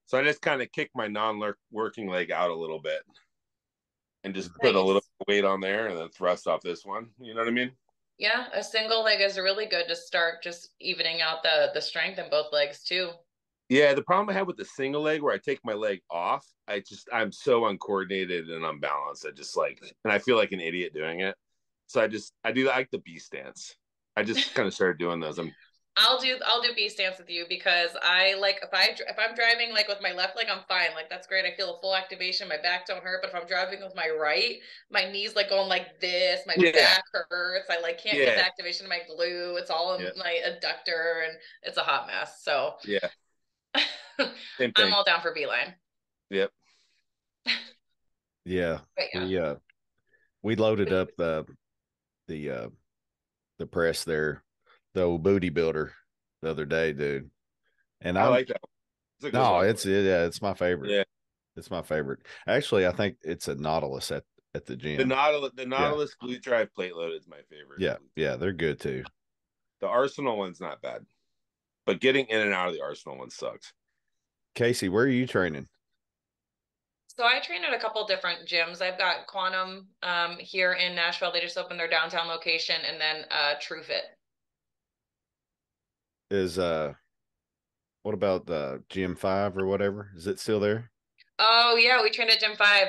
[SPEAKER 2] So I just kind of kick my non-working leg out a little bit and just put a little weight on there and then thrust off this one. You know what I mean?
[SPEAKER 3] Yeah, a single leg is really good to start just evening out the strength in both legs too.
[SPEAKER 2] Yeah, the problem I have with the single leg where I take my leg off, I'm so uncoordinated and unbalanced. And I feel like an idiot doing it. So I do like the B stance. I just kind of started doing those.
[SPEAKER 3] I'll do B stance with you because I like if I'm driving like with my left leg, I'm fine. Like that's great. I feel a full activation. My back don't hurt. But if I'm driving with my right, my knees like going like this. My back hurts. I like can't get the activation in my glute. It's all in my adductor, and it's a hot mess. So
[SPEAKER 2] yeah,
[SPEAKER 3] I'm all down for B-line.
[SPEAKER 2] Yep.
[SPEAKER 1] Yeah. We loaded up the press there, the old booty builder the other day, dude. And
[SPEAKER 2] I like that.
[SPEAKER 1] It's my favorite.
[SPEAKER 2] Yeah.
[SPEAKER 1] It's my favorite. Actually, I think it's a Nautilus at the gym.
[SPEAKER 2] The Nautilus glute drive plate load is my favorite.
[SPEAKER 1] Yeah, they're good too.
[SPEAKER 2] The Arsenal one's not bad, but getting in and out of the Arsenal one sucks.
[SPEAKER 1] Casey, where are you training?
[SPEAKER 3] So I train at a couple different gyms. I've got Quantum here in Nashville. They just opened their downtown location, and then TrueFit.
[SPEAKER 1] Is what about the Gym 5 or whatever? Is it still there?
[SPEAKER 3] Oh yeah, we trained at Gym 5.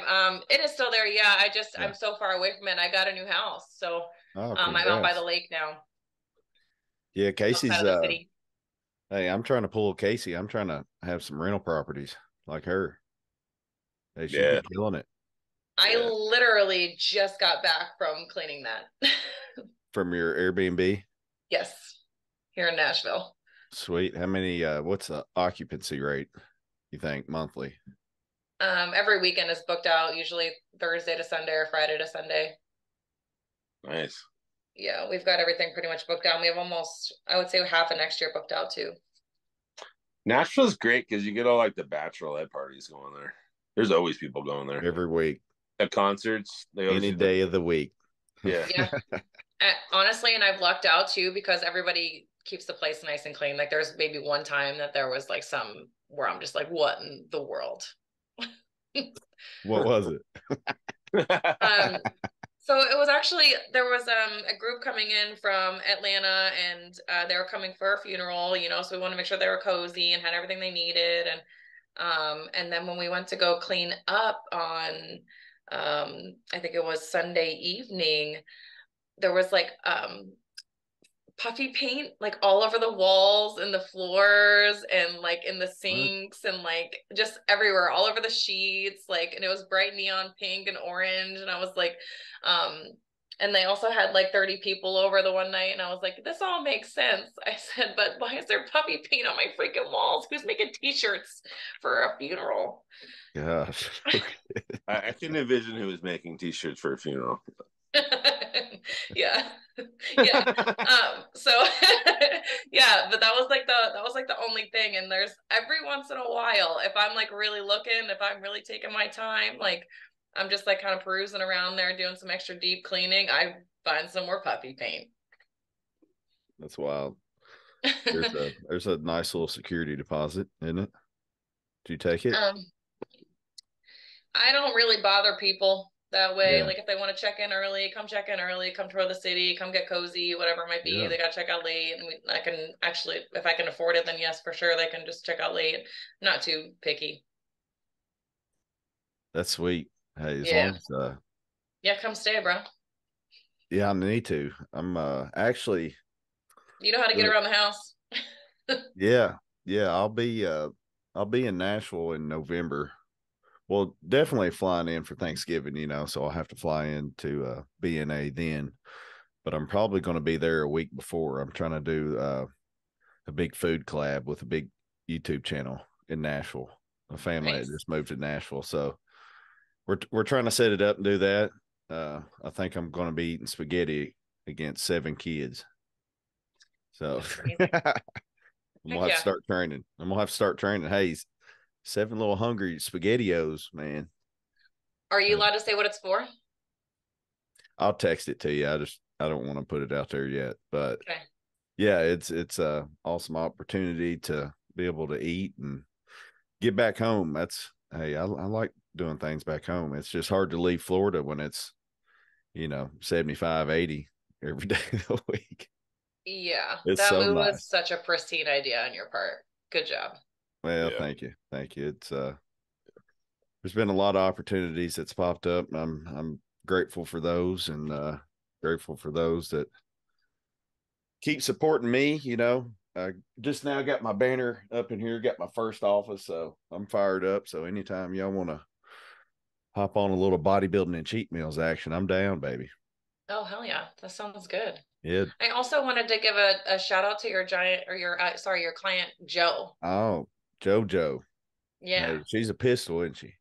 [SPEAKER 3] It is still there. Yeah, I'm so far away from it. I got a new house, so I'm out by the lake now.
[SPEAKER 1] Yeah, Casey's hey, I'm trying to pull Casey. I'm trying to have some rental properties like her. Hey, she's been killing it.
[SPEAKER 3] I literally just got back from cleaning that.
[SPEAKER 1] From your Airbnb?
[SPEAKER 3] Yes, here in Nashville.
[SPEAKER 1] Sweet. How many? What's the occupancy rate, you think, monthly?
[SPEAKER 3] Every weekend is booked out, usually Thursday to Sunday or Friday to Sunday.
[SPEAKER 2] Nice.
[SPEAKER 3] Yeah, we've got everything pretty much booked out. We have almost, I would say, half of next year booked out too.
[SPEAKER 2] Nashville's great because you get all like the bachelorette parties going there. There's always people going there
[SPEAKER 1] every week
[SPEAKER 2] at concerts.
[SPEAKER 1] Any day of the week.
[SPEAKER 2] Yeah.
[SPEAKER 3] Honestly, and I've lucked out too because everybody keeps the place nice and clean. Like there's maybe one time that there was like some where I'm just like, what in the world?
[SPEAKER 1] What was it?
[SPEAKER 3] So it was actually, there was a group coming in from Atlanta, and they were coming for a funeral, so we wanted to make sure they were cozy and had everything they needed. And And then when we went to go clean up on, I think it was Sunday evening, there was like puffy paint like all over the walls and the floors and like in the sinks and like just everywhere, all over the sheets, like, and it was bright neon pink and orange. And I was like, and they also had like 30 people over the one night, and I was like, this all makes sense. I said, but why is there puffy paint on my freaking walls? Who's making t-shirts for a funeral?
[SPEAKER 1] Gosh.
[SPEAKER 2] I can envision who was making t-shirts for a funeral.
[SPEAKER 3] Yeah. Yeah. So yeah, but that was like the only thing. And there's every once in a while, if I'm like really looking, if I'm really taking my time, like I'm just like kind of perusing around there doing some extra deep cleaning, I find some more puffy paint.
[SPEAKER 1] That's wild. There's a nice little security deposit, isn't it? Do you take it?
[SPEAKER 3] I don't really bother people that way.
[SPEAKER 1] Yeah.
[SPEAKER 3] Like if they want to check in early, come tour the city, come get cozy, whatever it might be.
[SPEAKER 1] Yeah.
[SPEAKER 3] They got to check out late, and I can actually, if I can afford it, then yes, for sure, they can just check out late. Not too picky.
[SPEAKER 1] That's sweet. Hey, as
[SPEAKER 3] Yeah.
[SPEAKER 1] long as
[SPEAKER 3] Yeah, come stay, bro.
[SPEAKER 1] yeah, I need to. I'm actually,
[SPEAKER 3] You know how to get around the house.
[SPEAKER 1] yeah, I'll be in Nashville in November. Well, definitely flying in for Thanksgiving, you know, so I'll have to fly into BNA then. But I'm probably going to be there a week before. I'm trying to do a big food collab with a big YouTube channel in Nashville. A family
[SPEAKER 3] Nice.
[SPEAKER 1] that just moved to Nashville, so we're trying to set it up and do that. I think I'm going to be eating spaghetti against 7 kids. So I'm gonna have to start training. I'm gonna have to start training. Hey, 7 little hungry spaghettios, man.
[SPEAKER 3] Are you allowed to say what it's for?
[SPEAKER 1] I'll text it to you. I don't want to put it out there yet, but
[SPEAKER 3] okay.
[SPEAKER 1] Yeah, it's a awesome opportunity to be able to eat and get back home. Hey, I like doing things back home. It's just hard to leave Florida when it's 75, 80 every day of the week.
[SPEAKER 3] Yeah,
[SPEAKER 1] It's
[SPEAKER 3] that
[SPEAKER 1] so
[SPEAKER 3] move
[SPEAKER 1] nice.
[SPEAKER 3] was such a pristine idea on your part. Good job.
[SPEAKER 1] Well,
[SPEAKER 2] Yeah.
[SPEAKER 1] thank you. It's there's been a lot of opportunities that's popped up. I'm grateful for those, and grateful for those that keep supporting me. I just now got my banner up in here, got my first office, so I'm fired up. So anytime y'all want to hop on a little bodybuilding and cheat meals action, I'm down, baby.
[SPEAKER 3] Oh, hell yeah. That sounds good.
[SPEAKER 1] Yeah.
[SPEAKER 3] I also wanted to give a shout out to your your client, Joe.
[SPEAKER 1] Oh, JoJo.
[SPEAKER 3] Yeah.
[SPEAKER 1] Hey, she's a pistol, isn't she?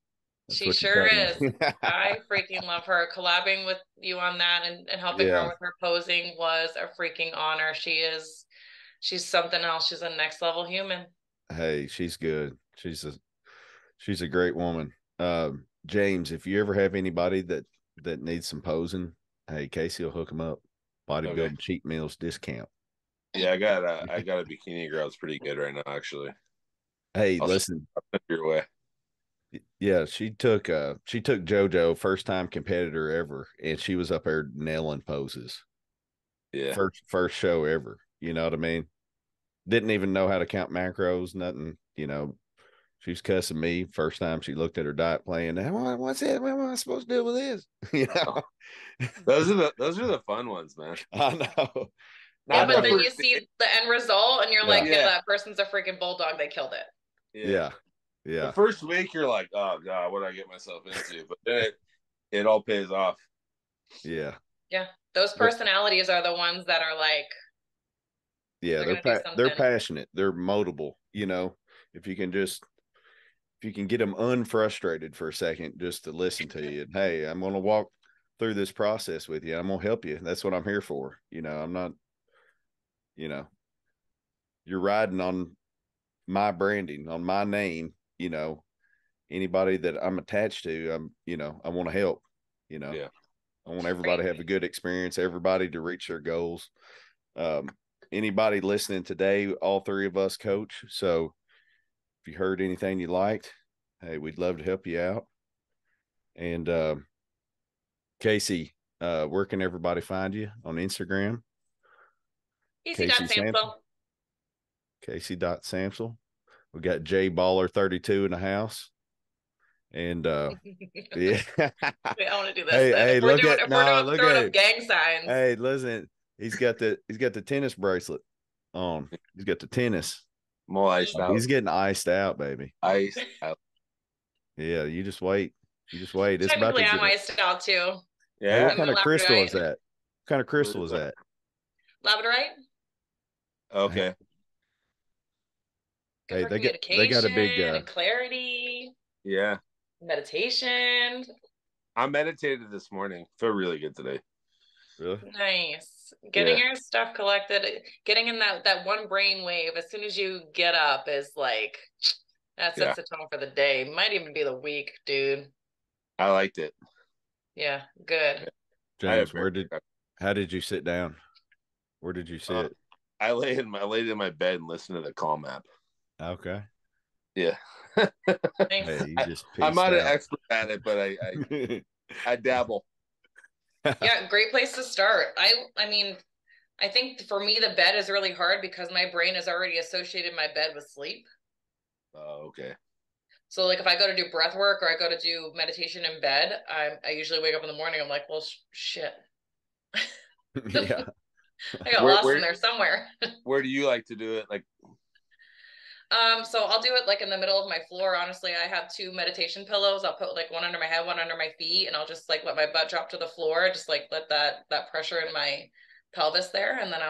[SPEAKER 1] That's
[SPEAKER 3] She
[SPEAKER 1] what you
[SPEAKER 3] sure
[SPEAKER 1] tell
[SPEAKER 3] is.
[SPEAKER 1] me.
[SPEAKER 3] I freaking love her. Collabing with you on that and helping her
[SPEAKER 1] Yeah.
[SPEAKER 3] with her posing was a freaking honor. She's something else. She's a next level human.
[SPEAKER 1] Hey, she's good. She's a great woman. James, if you ever have anybody that needs some posing, hey, Casey will hook them up. Bodybuilding cheat meals discount.
[SPEAKER 2] Yeah, I got a bikini girl. It's pretty good right now, actually.
[SPEAKER 1] Hey, listen.
[SPEAKER 2] I'll send your way.
[SPEAKER 1] Yeah, she took JoJo, first time competitor ever, and she was up there nailing poses.
[SPEAKER 2] Yeah.
[SPEAKER 1] First show ever. You know what I mean? Didn't even know how to count macros, nothing, She was cussing me first time she looked at her diet plan. What's it? What am I supposed to do with this?
[SPEAKER 2] Those are the fun ones, man.
[SPEAKER 1] I know.
[SPEAKER 3] Yeah, but then you see the end result and you're like, yeah, that person's a freaking bulldog. They killed it.
[SPEAKER 1] Yeah.
[SPEAKER 2] The first week you're like, oh God, what did I get myself into? But then it all pays off.
[SPEAKER 1] Yeah.
[SPEAKER 3] Yeah. Those personalities are the ones that are like,
[SPEAKER 1] yeah, they're passionate. They're moldable. If you can get them unfrustrated for a second just to listen to you. And, hey, I'm going to walk through this process with you. I'm going to help you. That's what I'm here for. I'm not, you're riding on my branding, on my name, anybody that I'm attached to, I want to help,
[SPEAKER 2] Yeah.
[SPEAKER 1] I want everybody to have a good experience, everybody to reach their goals. Anybody listening today, all 3 of us coach. So if you heard anything you liked, hey, we'd love to help you out. And Casey, where can everybody find you on Instagram?
[SPEAKER 3] Casey.Samsel.
[SPEAKER 1] Casey.Samsel. We got J Baller 32 in the house. And yeah.
[SPEAKER 3] Wait, I want to do this
[SPEAKER 1] Hey,
[SPEAKER 3] then.
[SPEAKER 1] hey, look at
[SPEAKER 3] If we're
[SPEAKER 1] no,
[SPEAKER 3] doing
[SPEAKER 1] look
[SPEAKER 3] throwing
[SPEAKER 1] at
[SPEAKER 3] up
[SPEAKER 1] it.
[SPEAKER 3] gang signs.
[SPEAKER 1] Hey, listen, he's got the tennis bracelet on. He's got the tennis.
[SPEAKER 2] I'm all iced out.
[SPEAKER 1] He's getting iced out, baby.
[SPEAKER 2] Iced out.
[SPEAKER 1] Yeah, you just wait. You just wait. It's about
[SPEAKER 3] Technically,
[SPEAKER 1] to
[SPEAKER 3] I'm
[SPEAKER 1] get.
[SPEAKER 3] iced out too.
[SPEAKER 1] Hey,
[SPEAKER 2] Yeah.
[SPEAKER 1] what kind of crystal is
[SPEAKER 3] Labradorite.
[SPEAKER 1] that? What kind of crystal is that?
[SPEAKER 3] Labradorite.
[SPEAKER 2] Okay.
[SPEAKER 3] Good
[SPEAKER 1] Hey,
[SPEAKER 3] for
[SPEAKER 1] they got a
[SPEAKER 3] communication
[SPEAKER 1] big
[SPEAKER 3] and clarity,
[SPEAKER 2] Yeah.
[SPEAKER 3] meditation.
[SPEAKER 2] I meditated this morning. Feel really good today.
[SPEAKER 1] really?
[SPEAKER 3] Nice. Getting
[SPEAKER 2] Yeah.
[SPEAKER 3] your stuff collected, getting in that one brain wave as soon as you get up is like that sets the tone for the day. Might even be the week, dude.
[SPEAKER 2] I liked it.
[SPEAKER 3] Yeah, good.
[SPEAKER 1] James, how did you sit down? Where did you sit?
[SPEAKER 2] I laid in my bed and listened to the Calm app.
[SPEAKER 1] Okay.
[SPEAKER 2] Yeah.
[SPEAKER 3] Nice.
[SPEAKER 1] Hey, you just
[SPEAKER 2] I'm not an
[SPEAKER 1] out.
[SPEAKER 2] expert at it, but I dabble.
[SPEAKER 3] Yeah, great place to start. I mean, I think for me the bed is really hard because my brain has already associated my bed with sleep.
[SPEAKER 2] Oh, okay.
[SPEAKER 3] So like if I go to do breath work or I go to do meditation in bed, I usually wake up in the morning. I'm like, well, shit.
[SPEAKER 1] Yeah.
[SPEAKER 3] I got lost in there somewhere.
[SPEAKER 2] Where do you like to do it? Like,
[SPEAKER 3] so I'll do it like in the middle of my floor. Honestly, I have two meditation pillows. I'll put like one under my head, one under my feet, and I'll just like let my butt drop to the floor. Just like let that pressure in my pelvis there, and then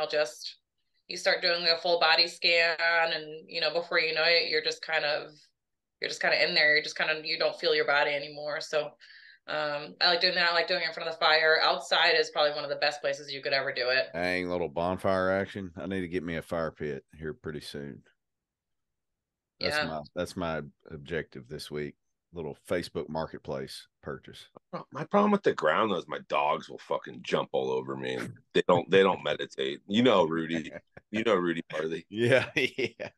[SPEAKER 3] you start doing a full body scan, and before you know it, you're just kind of in there. You're just kind of you don't feel your body anymore. So I like doing that. I like doing it in front of the fire. Outside is probably one of the best places you could ever do it.
[SPEAKER 1] Dang, little bonfire action. I need to get me a fire pit here pretty soon. That's my objective this week. Little Facebook marketplace purchase.
[SPEAKER 2] My problem with the ground though is my dogs will fucking jump all over me, and they don't meditate. Rudy. Rudy Barley.
[SPEAKER 1] Yeah, yeah.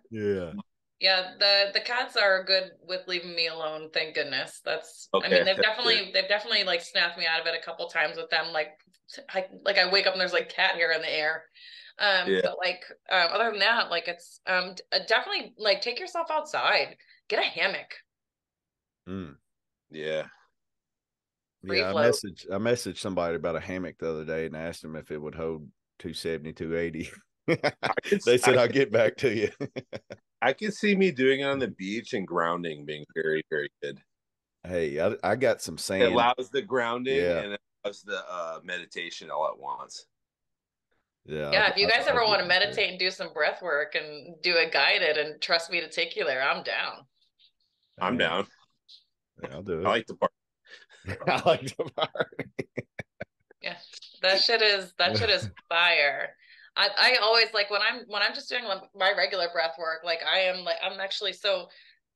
[SPEAKER 1] Yeah.
[SPEAKER 3] Yeah, the cats are good with leaving me alone, thank goodness.
[SPEAKER 2] Okay.
[SPEAKER 3] I mean, they've definitely like snapped me out of it a couple times with them. Like I wake up and there's like cat hair in the air. But like other than that, like it's definitely like take yourself outside, get a hammock.
[SPEAKER 2] Yeah.
[SPEAKER 3] Free
[SPEAKER 1] Yeah,
[SPEAKER 3] float.
[SPEAKER 1] I messaged somebody about a hammock the other day and asked them if it would hold 270, 280. They said I'll get back to you.
[SPEAKER 2] I can see me doing it on the beach and grounding being very, very good.
[SPEAKER 1] Hey, I got some sand.
[SPEAKER 2] It allows the grounding and it allows the meditation all at once.
[SPEAKER 3] Yeah, if you guys ever want to meditate and do some breath work and do it guided and trust me to take you there, I'm down.
[SPEAKER 2] I'm down.
[SPEAKER 1] Yeah, I'll do it.
[SPEAKER 2] I like the part.
[SPEAKER 1] I like the part.
[SPEAKER 3] Yeah, that shit is fire. I always like when I'm just doing my regular breath work, like I'm actually so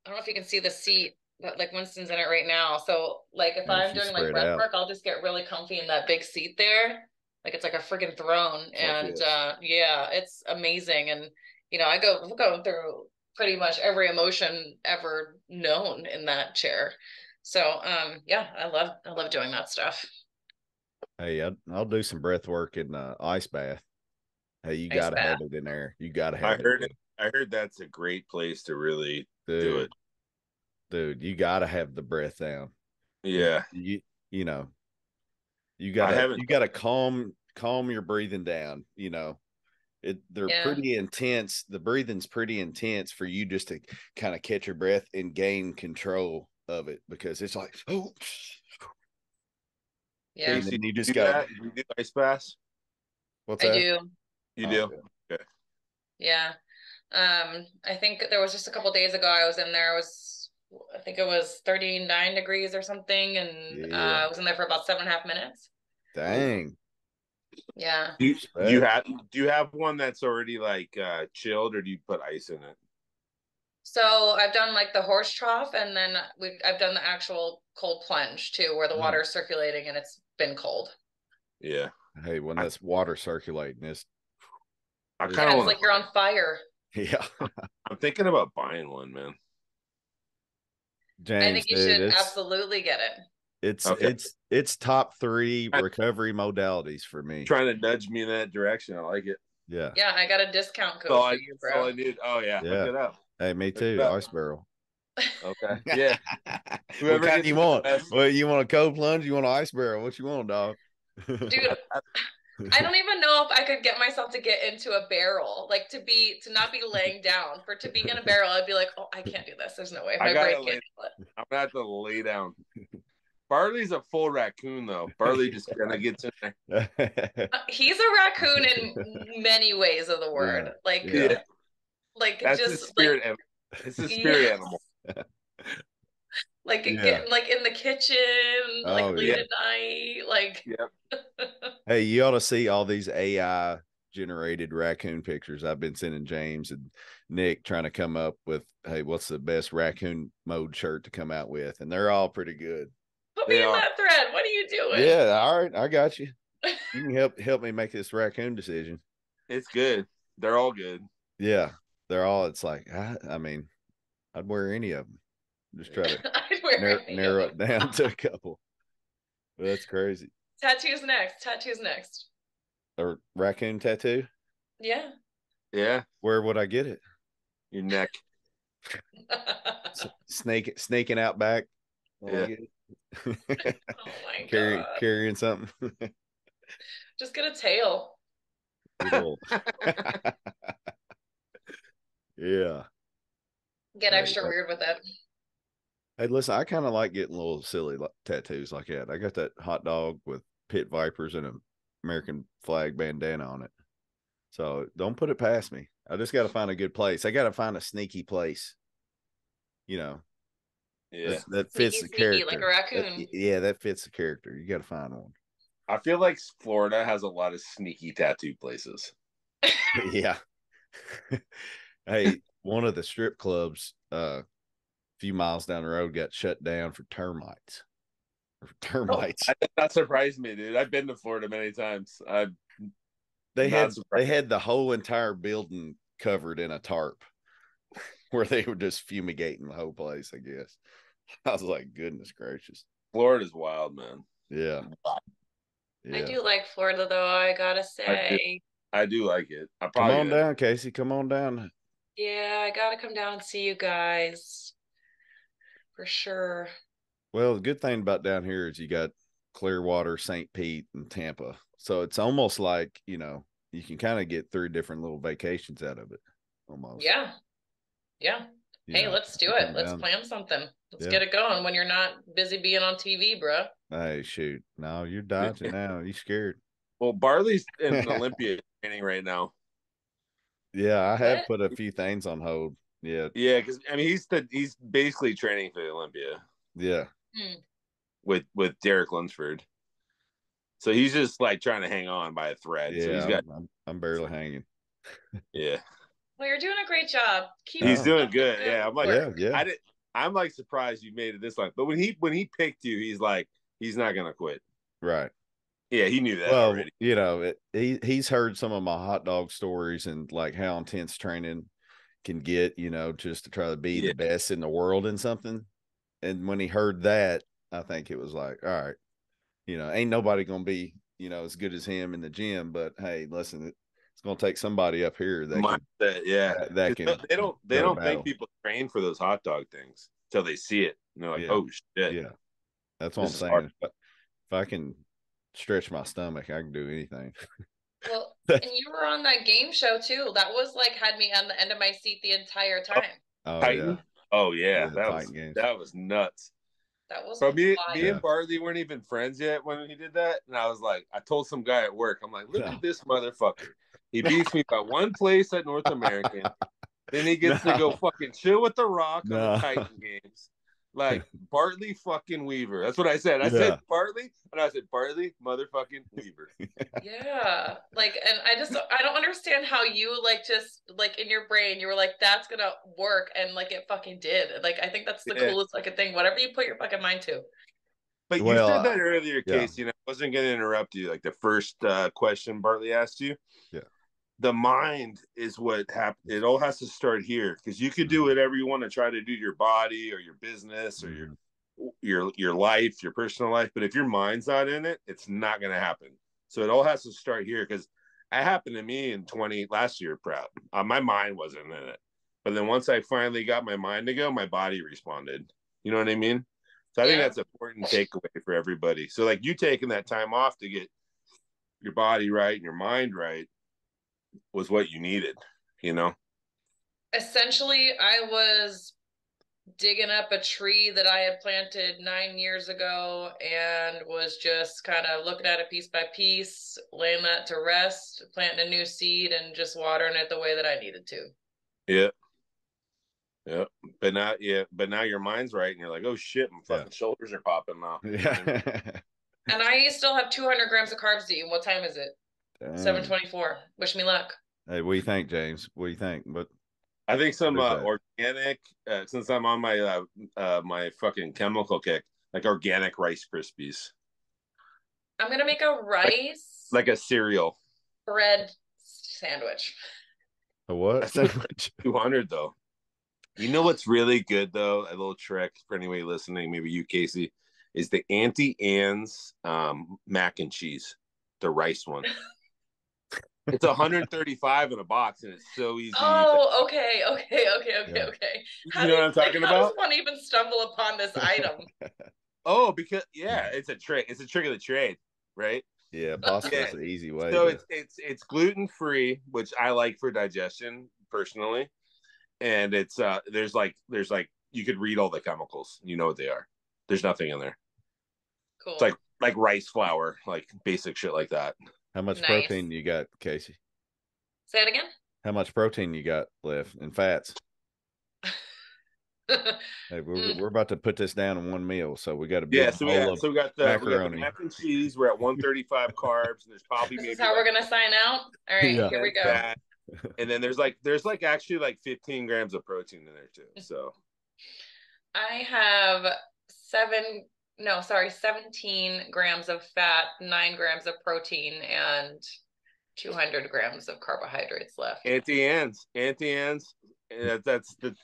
[SPEAKER 3] I don't know if you can see the seat, but like Winston's in it right now. So like if I'm doing like breath work, I'll just get really comfy in that big seat there. Like it's like a freaking throne. And yeah, it's amazing. And I'm going through pretty much every emotion ever known in that chair. So yeah, I love doing that stuff.
[SPEAKER 1] Hey, I'll do some breath work in ice bath. Hey, you gotta have it in there. You gotta have it.
[SPEAKER 2] I heard that's a great place to really do it.
[SPEAKER 1] Dude, you gotta have the breath down.
[SPEAKER 2] Yeah.
[SPEAKER 1] You gotta calm your breathing down. They're pretty intense. The breathing's pretty intense for you just to kind of catch your breath and gain control of it because it's like, oh.
[SPEAKER 3] Yeah.
[SPEAKER 2] Casey, you just got you do ice baths?
[SPEAKER 1] What's that?
[SPEAKER 3] I do.
[SPEAKER 2] You do? Okay.
[SPEAKER 3] Yeah. I think there was just a couple days ago I was in there. I think it was 39 degrees or something, and I was in there for about 7.5 minutes.
[SPEAKER 1] Dang.
[SPEAKER 3] Yeah.
[SPEAKER 2] Do you have one that's already like chilled, or do you put ice in it?
[SPEAKER 3] So I've done like the horse trough, and then I've done the actual cold plunge too, where the water is circulating and it's been cold.
[SPEAKER 2] Yeah.
[SPEAKER 1] Hey, when that's water circulating, it's
[SPEAKER 3] like you're on fire.
[SPEAKER 1] Yeah.
[SPEAKER 2] I'm thinking about buying one, man.
[SPEAKER 1] James,
[SPEAKER 3] I think you should absolutely get it.
[SPEAKER 1] It's top 3 recovery modalities for me.
[SPEAKER 2] Trying to nudge me in that direction. I like it.
[SPEAKER 1] Yeah.
[SPEAKER 3] Yeah, I got a discount code
[SPEAKER 2] So
[SPEAKER 3] for you,
[SPEAKER 2] that's all
[SPEAKER 3] bro.
[SPEAKER 2] I need. Oh yeah,
[SPEAKER 1] Yeah.
[SPEAKER 2] look it up.
[SPEAKER 1] Hey, me
[SPEAKER 2] Look
[SPEAKER 1] too.
[SPEAKER 2] it up.
[SPEAKER 1] Ice barrel.
[SPEAKER 2] Okay. Yeah.
[SPEAKER 1] What
[SPEAKER 2] Whoever
[SPEAKER 1] kind
[SPEAKER 2] gets
[SPEAKER 1] you
[SPEAKER 2] me the
[SPEAKER 1] want?
[SPEAKER 2] best-
[SPEAKER 1] Well, you want a cold plunge? You want an ice barrel? What you want, dog?
[SPEAKER 3] Dude, I don't even know if I could get myself to get into a barrel, like to not be laying down. To be in a barrel, I'd be like, oh, I can't do this. There's no way.
[SPEAKER 2] I
[SPEAKER 3] My
[SPEAKER 2] gotta
[SPEAKER 3] brain can't
[SPEAKER 2] lay.
[SPEAKER 3] do it.
[SPEAKER 2] I'm gonna have to lay down. Barley's a full raccoon though. Barley just kind of gets in there.
[SPEAKER 3] He's a raccoon in many ways of the word.
[SPEAKER 1] Yeah.
[SPEAKER 3] Like
[SPEAKER 2] That's
[SPEAKER 3] just
[SPEAKER 2] his spirit.
[SPEAKER 3] like
[SPEAKER 2] It's his spirit animal.
[SPEAKER 3] like
[SPEAKER 1] Yeah.
[SPEAKER 3] getting like in the kitchen, like
[SPEAKER 1] Oh,
[SPEAKER 3] late
[SPEAKER 1] yeah.
[SPEAKER 3] at night, like
[SPEAKER 2] Yep.
[SPEAKER 1] Hey, you ought to see all these AI generated raccoon pictures. I've been sending James and Nick trying to come up with, hey, what's the best raccoon mode shirt to come out with? And they're all pretty good.
[SPEAKER 3] put me in that thread. What are you doing?
[SPEAKER 1] Yeah, all right, I got you. You can help me make this raccoon decision.
[SPEAKER 2] It's good. They're all good.
[SPEAKER 1] Yeah, they're all. It's like I mean, I'd wear any of them. Just try to
[SPEAKER 3] I'd wear
[SPEAKER 1] narrow it down to a couple. But that's crazy.
[SPEAKER 3] Tattoos next.
[SPEAKER 1] A raccoon tattoo?
[SPEAKER 3] Yeah.
[SPEAKER 2] Yeah.
[SPEAKER 1] Where would I get it?
[SPEAKER 2] Your neck.
[SPEAKER 1] Sneaking out back.
[SPEAKER 2] Yeah.
[SPEAKER 3] Oh my god.
[SPEAKER 1] Carrying something.
[SPEAKER 3] Just get a tail.
[SPEAKER 1] Yeah.
[SPEAKER 3] Get extra weird with it.
[SPEAKER 1] Hey, listen, I kind of like getting little silly tattoos like that. I got that hot dog with pit vipers and an American flag bandana on it. So don't put it past me. I just got to find a good place. I got to find a sneaky place,
[SPEAKER 2] Yeah.
[SPEAKER 1] that fits the character.
[SPEAKER 3] Like a raccoon.
[SPEAKER 1] That fits the character. You got to find one.
[SPEAKER 2] I feel like Florida has a lot of sneaky tattoo places.
[SPEAKER 1] Yeah. Hey, one of the strip clubs a few miles down the road got shut down for termites.
[SPEAKER 2] That surprised me, dude. I've been to Florida many times.
[SPEAKER 1] They had the whole entire building covered in a tarp where they were just fumigating the whole place, I guess. I was like, goodness gracious.
[SPEAKER 2] Florida's wild, man.
[SPEAKER 1] Yeah.
[SPEAKER 3] I do like Florida though, I gotta say.
[SPEAKER 2] I do like it.
[SPEAKER 1] Come on down, Casey. Come on down.
[SPEAKER 3] Yeah, I gotta come down and see you guys. For sure.
[SPEAKER 1] Well, the good thing about down here is you got Clearwater, St. Pete, and Tampa. So it's almost like, you can kind of get 3 different little vacations out of it. Almost.
[SPEAKER 3] Yeah. Hey, let's do it. Let's plan something. Let's get it going when you're not busy being on TV, bro.
[SPEAKER 1] Hey, shoot. No, you're dodging now. You scared.
[SPEAKER 2] Well, Barley's in Olympia training right now.
[SPEAKER 1] Yeah, I have put a few things on hold. Yeah.
[SPEAKER 2] Yeah, because I mean he's basically training for the Olympia.
[SPEAKER 1] Yeah.
[SPEAKER 2] With Derek Lunsford. So he's just like trying to hang on by a thread.
[SPEAKER 1] Yeah,
[SPEAKER 2] so
[SPEAKER 1] I'm barely hanging.
[SPEAKER 2] Yeah.
[SPEAKER 3] Well, you're doing a great job.
[SPEAKER 2] He's doing good. Yeah. I'm like,
[SPEAKER 1] yeah.
[SPEAKER 2] I'm like surprised you made it this long. But when he picked you, he's like, he's not gonna quit.
[SPEAKER 1] Right.
[SPEAKER 2] Yeah, he knew that already.
[SPEAKER 1] He's heard some of my hot dog stories and like how intense training can get, just to try to be the best in the world in something. And when he heard that, I think it was like, all right, ain't nobody gonna be, as good as him in the gym. But hey, listen, it's gonna take somebody up here that
[SPEAKER 2] they don't think people train for those hot dog things until they see it. And they're like, oh shit.
[SPEAKER 1] Yeah. That's what I'm saying. If I can stretch my stomach, I can do anything.
[SPEAKER 3] Well, and you were on that game show too. That was like had me on the end of my seat the entire time.
[SPEAKER 1] Oh,
[SPEAKER 2] Titan?
[SPEAKER 1] yeah.
[SPEAKER 2] Oh yeah, that was nuts.
[SPEAKER 3] That was
[SPEAKER 2] me and Barley weren't even friends yet when he did that, and I was like, I told some guy at work, I'm like, look at this motherfucker. He beats me by one place at North American. Then he gets to go fucking chill with The Rock on the Titan games. Like Bartley fucking Weaver. That's what I said. I said Bartley, and I said Bartley motherfucking Weaver.
[SPEAKER 3] Yeah. Like, and I don't understand how you just in your brain, you were like, that's gonna work, and like it fucking did. Like, I think that's the coolest fucking thing. Whatever you put your fucking mind to.
[SPEAKER 2] But you said that earlier, Casey, and I wasn't gonna interrupt you. Like the first question Bartley asked you.
[SPEAKER 1] Yeah.
[SPEAKER 2] The mind is what happens. It all has to start here, because you could do whatever you want to try to do to your body or your business or your life, your personal life. But if your mind's not in it, it's not going to happen. So it all has to start here, because happened to me in last year, prep. My mind wasn't in it. But then once I finally got my mind to go, my body responded. You know what I mean? So I think that's an important takeaway for everybody. So like you taking that time off to get your body right and your mind right was what you needed, you know?
[SPEAKER 3] Essentially, I was digging up a tree that I had planted 9 years ago and was just kind of looking at it piece by piece, laying that to rest, planting a new seed and just watering it the way that I needed to.
[SPEAKER 2] Yeah. Yeah. But now your mind's right and you're like, oh shit, my fucking shoulders are popping now.
[SPEAKER 1] Yeah.
[SPEAKER 3] And I still have 200 grams of carbs to eat. What time is it? 7:24. Wish me luck.
[SPEAKER 1] Hey, what do you think, James? What do you think? But
[SPEAKER 2] I think some organic, since I'm on my my fucking chemical kick, like organic Rice Krispies.
[SPEAKER 3] I'm gonna make a rice
[SPEAKER 2] like a cereal
[SPEAKER 3] bread sandwich.
[SPEAKER 1] A what sandwich?
[SPEAKER 2] 200 though. You know what's really good though? A little trick for anybody listening, maybe you, Casey, is the Auntie Anne's mac and cheese, the rice one. It's 135 in a box, and it's so easy.
[SPEAKER 3] Oh, okay.
[SPEAKER 2] You know what I'm talking about?
[SPEAKER 3] How does one even stumble upon this item?
[SPEAKER 2] Oh, because it's a trick. It's a trick of the trade, right?
[SPEAKER 1] Yeah, pasta is an easy way.
[SPEAKER 2] So it's gluten free, which I like for digestion personally, and it's there's like you could read all the chemicals. You know what they are. There's nothing in there.
[SPEAKER 3] Cool.
[SPEAKER 2] It's like rice flour, like basic shit like that.
[SPEAKER 1] How much protein you got, Casey?
[SPEAKER 3] Say it again.
[SPEAKER 1] How much protein you got left and fats? Hey, we're about to put this down in one meal, so we got a big bowl of macaroni.
[SPEAKER 2] We got the mac and cheese. We're at 135 carbs, and there's probably
[SPEAKER 3] this is how we're gonna sign out. All right, here we go.
[SPEAKER 2] And then there's actually 15 grams of protein in there too. So
[SPEAKER 3] I have 17 grams of fat, 9 grams of protein, and 200 grams of carbohydrates left.
[SPEAKER 2] Auntie Anne's. That's the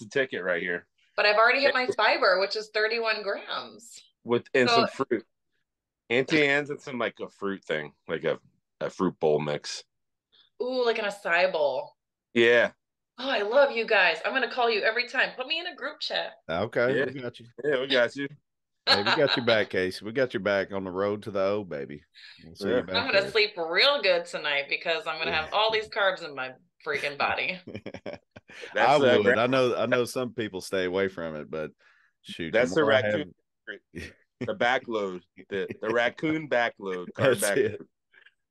[SPEAKER 2] ticket right here.
[SPEAKER 3] But I've already hit my fiber, which is 31 grams.
[SPEAKER 2] Some fruit. Auntie Anne's and some like a fruit thing, like a fruit bowl mix.
[SPEAKER 3] Ooh, like an acai bowl.
[SPEAKER 2] Yeah.
[SPEAKER 3] Oh, I love you guys. I'm gonna call you every time. Put me in a group chat.
[SPEAKER 1] Okay,
[SPEAKER 2] yeah.
[SPEAKER 1] We got you.
[SPEAKER 2] Yeah, we got you.
[SPEAKER 1] Hey, we got your back, Casey. We got your back on the road to the O, baby. We'll see you back
[SPEAKER 3] I'm gonna sleep real good tonight because I'm gonna have all these carbs in my freaking body.
[SPEAKER 1] I would. I know some people stay away from it, but shoot,
[SPEAKER 2] that's the raccoon. The backload, the raccoon backload.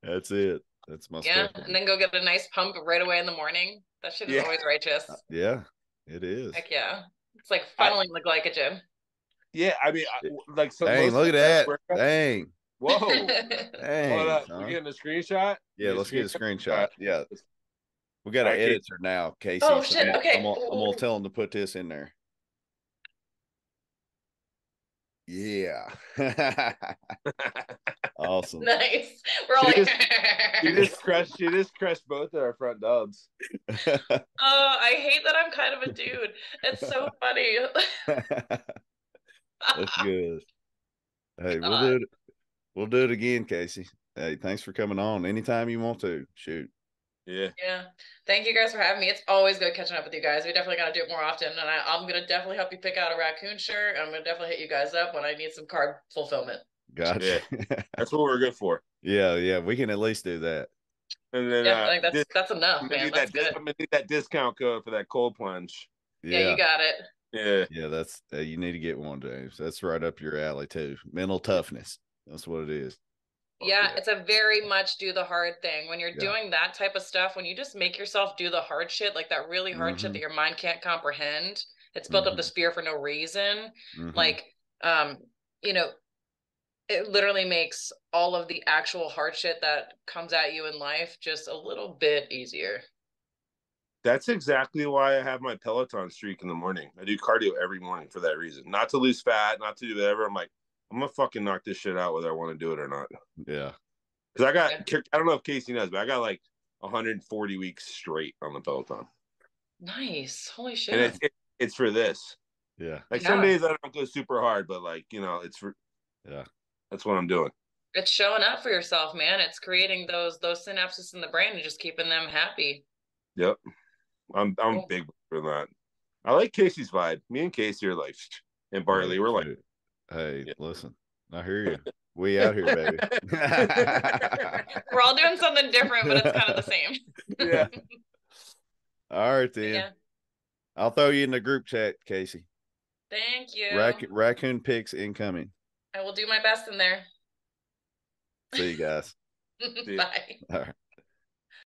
[SPEAKER 1] That's it. That's my specialty.
[SPEAKER 3] And then go get a nice pump right away in the morning. That shit is always righteous.
[SPEAKER 1] Yeah, it is.
[SPEAKER 3] Heck yeah, it's like funneling the glycogen.
[SPEAKER 2] Yeah, I mean, like
[SPEAKER 1] dang, look at that. Dang.
[SPEAKER 2] Whoa.
[SPEAKER 1] Dang.
[SPEAKER 2] Hold up. We're getting a screenshot?
[SPEAKER 1] Yeah, let's get a screenshot. Yeah. We got an editor now, Casey.
[SPEAKER 3] Oh, shit. Okay.
[SPEAKER 1] I'm going to tell him to put this in there. Yeah. Awesome.
[SPEAKER 3] Nice. We're all
[SPEAKER 2] you just crushed both of our front dubs.
[SPEAKER 3] Oh, I hate that I'm kind of a dude. It's so funny.
[SPEAKER 1] That's good. Hey, we'll do it again, Casey. Hey, thanks for coming on. Anytime you want to. Shoot.
[SPEAKER 2] Yeah.
[SPEAKER 3] Thank you guys for having me. It's always good catching up with you guys. We definitely got to do it more often. And I'm going to definitely help you pick out a raccoon shirt. I'm going to definitely hit you guys up when I need some carb fulfillment.
[SPEAKER 1] Gotcha.
[SPEAKER 2] Yeah. That's what we're good for.
[SPEAKER 1] Yeah. We can at least do that.
[SPEAKER 2] And then
[SPEAKER 3] I think that's enough, man. That's good.
[SPEAKER 2] I'm going to need that discount code for that cold plunge.
[SPEAKER 3] Yeah, you got it.
[SPEAKER 2] Yeah.
[SPEAKER 1] That's you need to get one, James. That's right up your alley too. Mental toughness. That's what it is.
[SPEAKER 3] Yeah, it's a very much do the hard thing. When you're doing that type of stuff, when you just make yourself do the hard shit, like that really hard shit that your mind can't comprehend, it's built up this fear for no reason. Like, it literally makes all of the actual hard shit that comes at you in life just a little bit easier.
[SPEAKER 2] That's exactly why I have my Peloton streak in the morning. I do cardio every morning for that reason. Not to lose fat, not to do whatever. I'm like, I'm gonna fucking knock this shit out whether I want to do it or not.
[SPEAKER 1] Yeah.
[SPEAKER 2] Because I don't know if Casey knows, but I got like 140 weeks straight on the Peloton.
[SPEAKER 3] Nice. Holy shit.
[SPEAKER 2] And it's for this.
[SPEAKER 1] Yeah.
[SPEAKER 2] Like some days I don't go super hard, but like, it's for, that's what I'm doing.
[SPEAKER 3] It's showing up for yourself, man. It's creating those synapses in the brain and just keeping them happy.
[SPEAKER 2] Yep. I'm
[SPEAKER 3] Cool.
[SPEAKER 2] big for that. I like Casey's vibe. Me and Casey are like, and Bartley,
[SPEAKER 1] Hey,
[SPEAKER 2] we're like,
[SPEAKER 1] hey,
[SPEAKER 2] yeah.
[SPEAKER 1] listen, I hear you. We out here, baby.
[SPEAKER 3] We're all doing something different, but it's kind of the same.
[SPEAKER 2] Yeah.
[SPEAKER 1] All right, then.
[SPEAKER 3] Yeah.
[SPEAKER 1] I'll throw you in the group chat, Casey.
[SPEAKER 3] Thank you.
[SPEAKER 1] Raccoon pics incoming.
[SPEAKER 3] I will do my best in there.
[SPEAKER 1] See you guys.
[SPEAKER 3] Bye.
[SPEAKER 1] All right.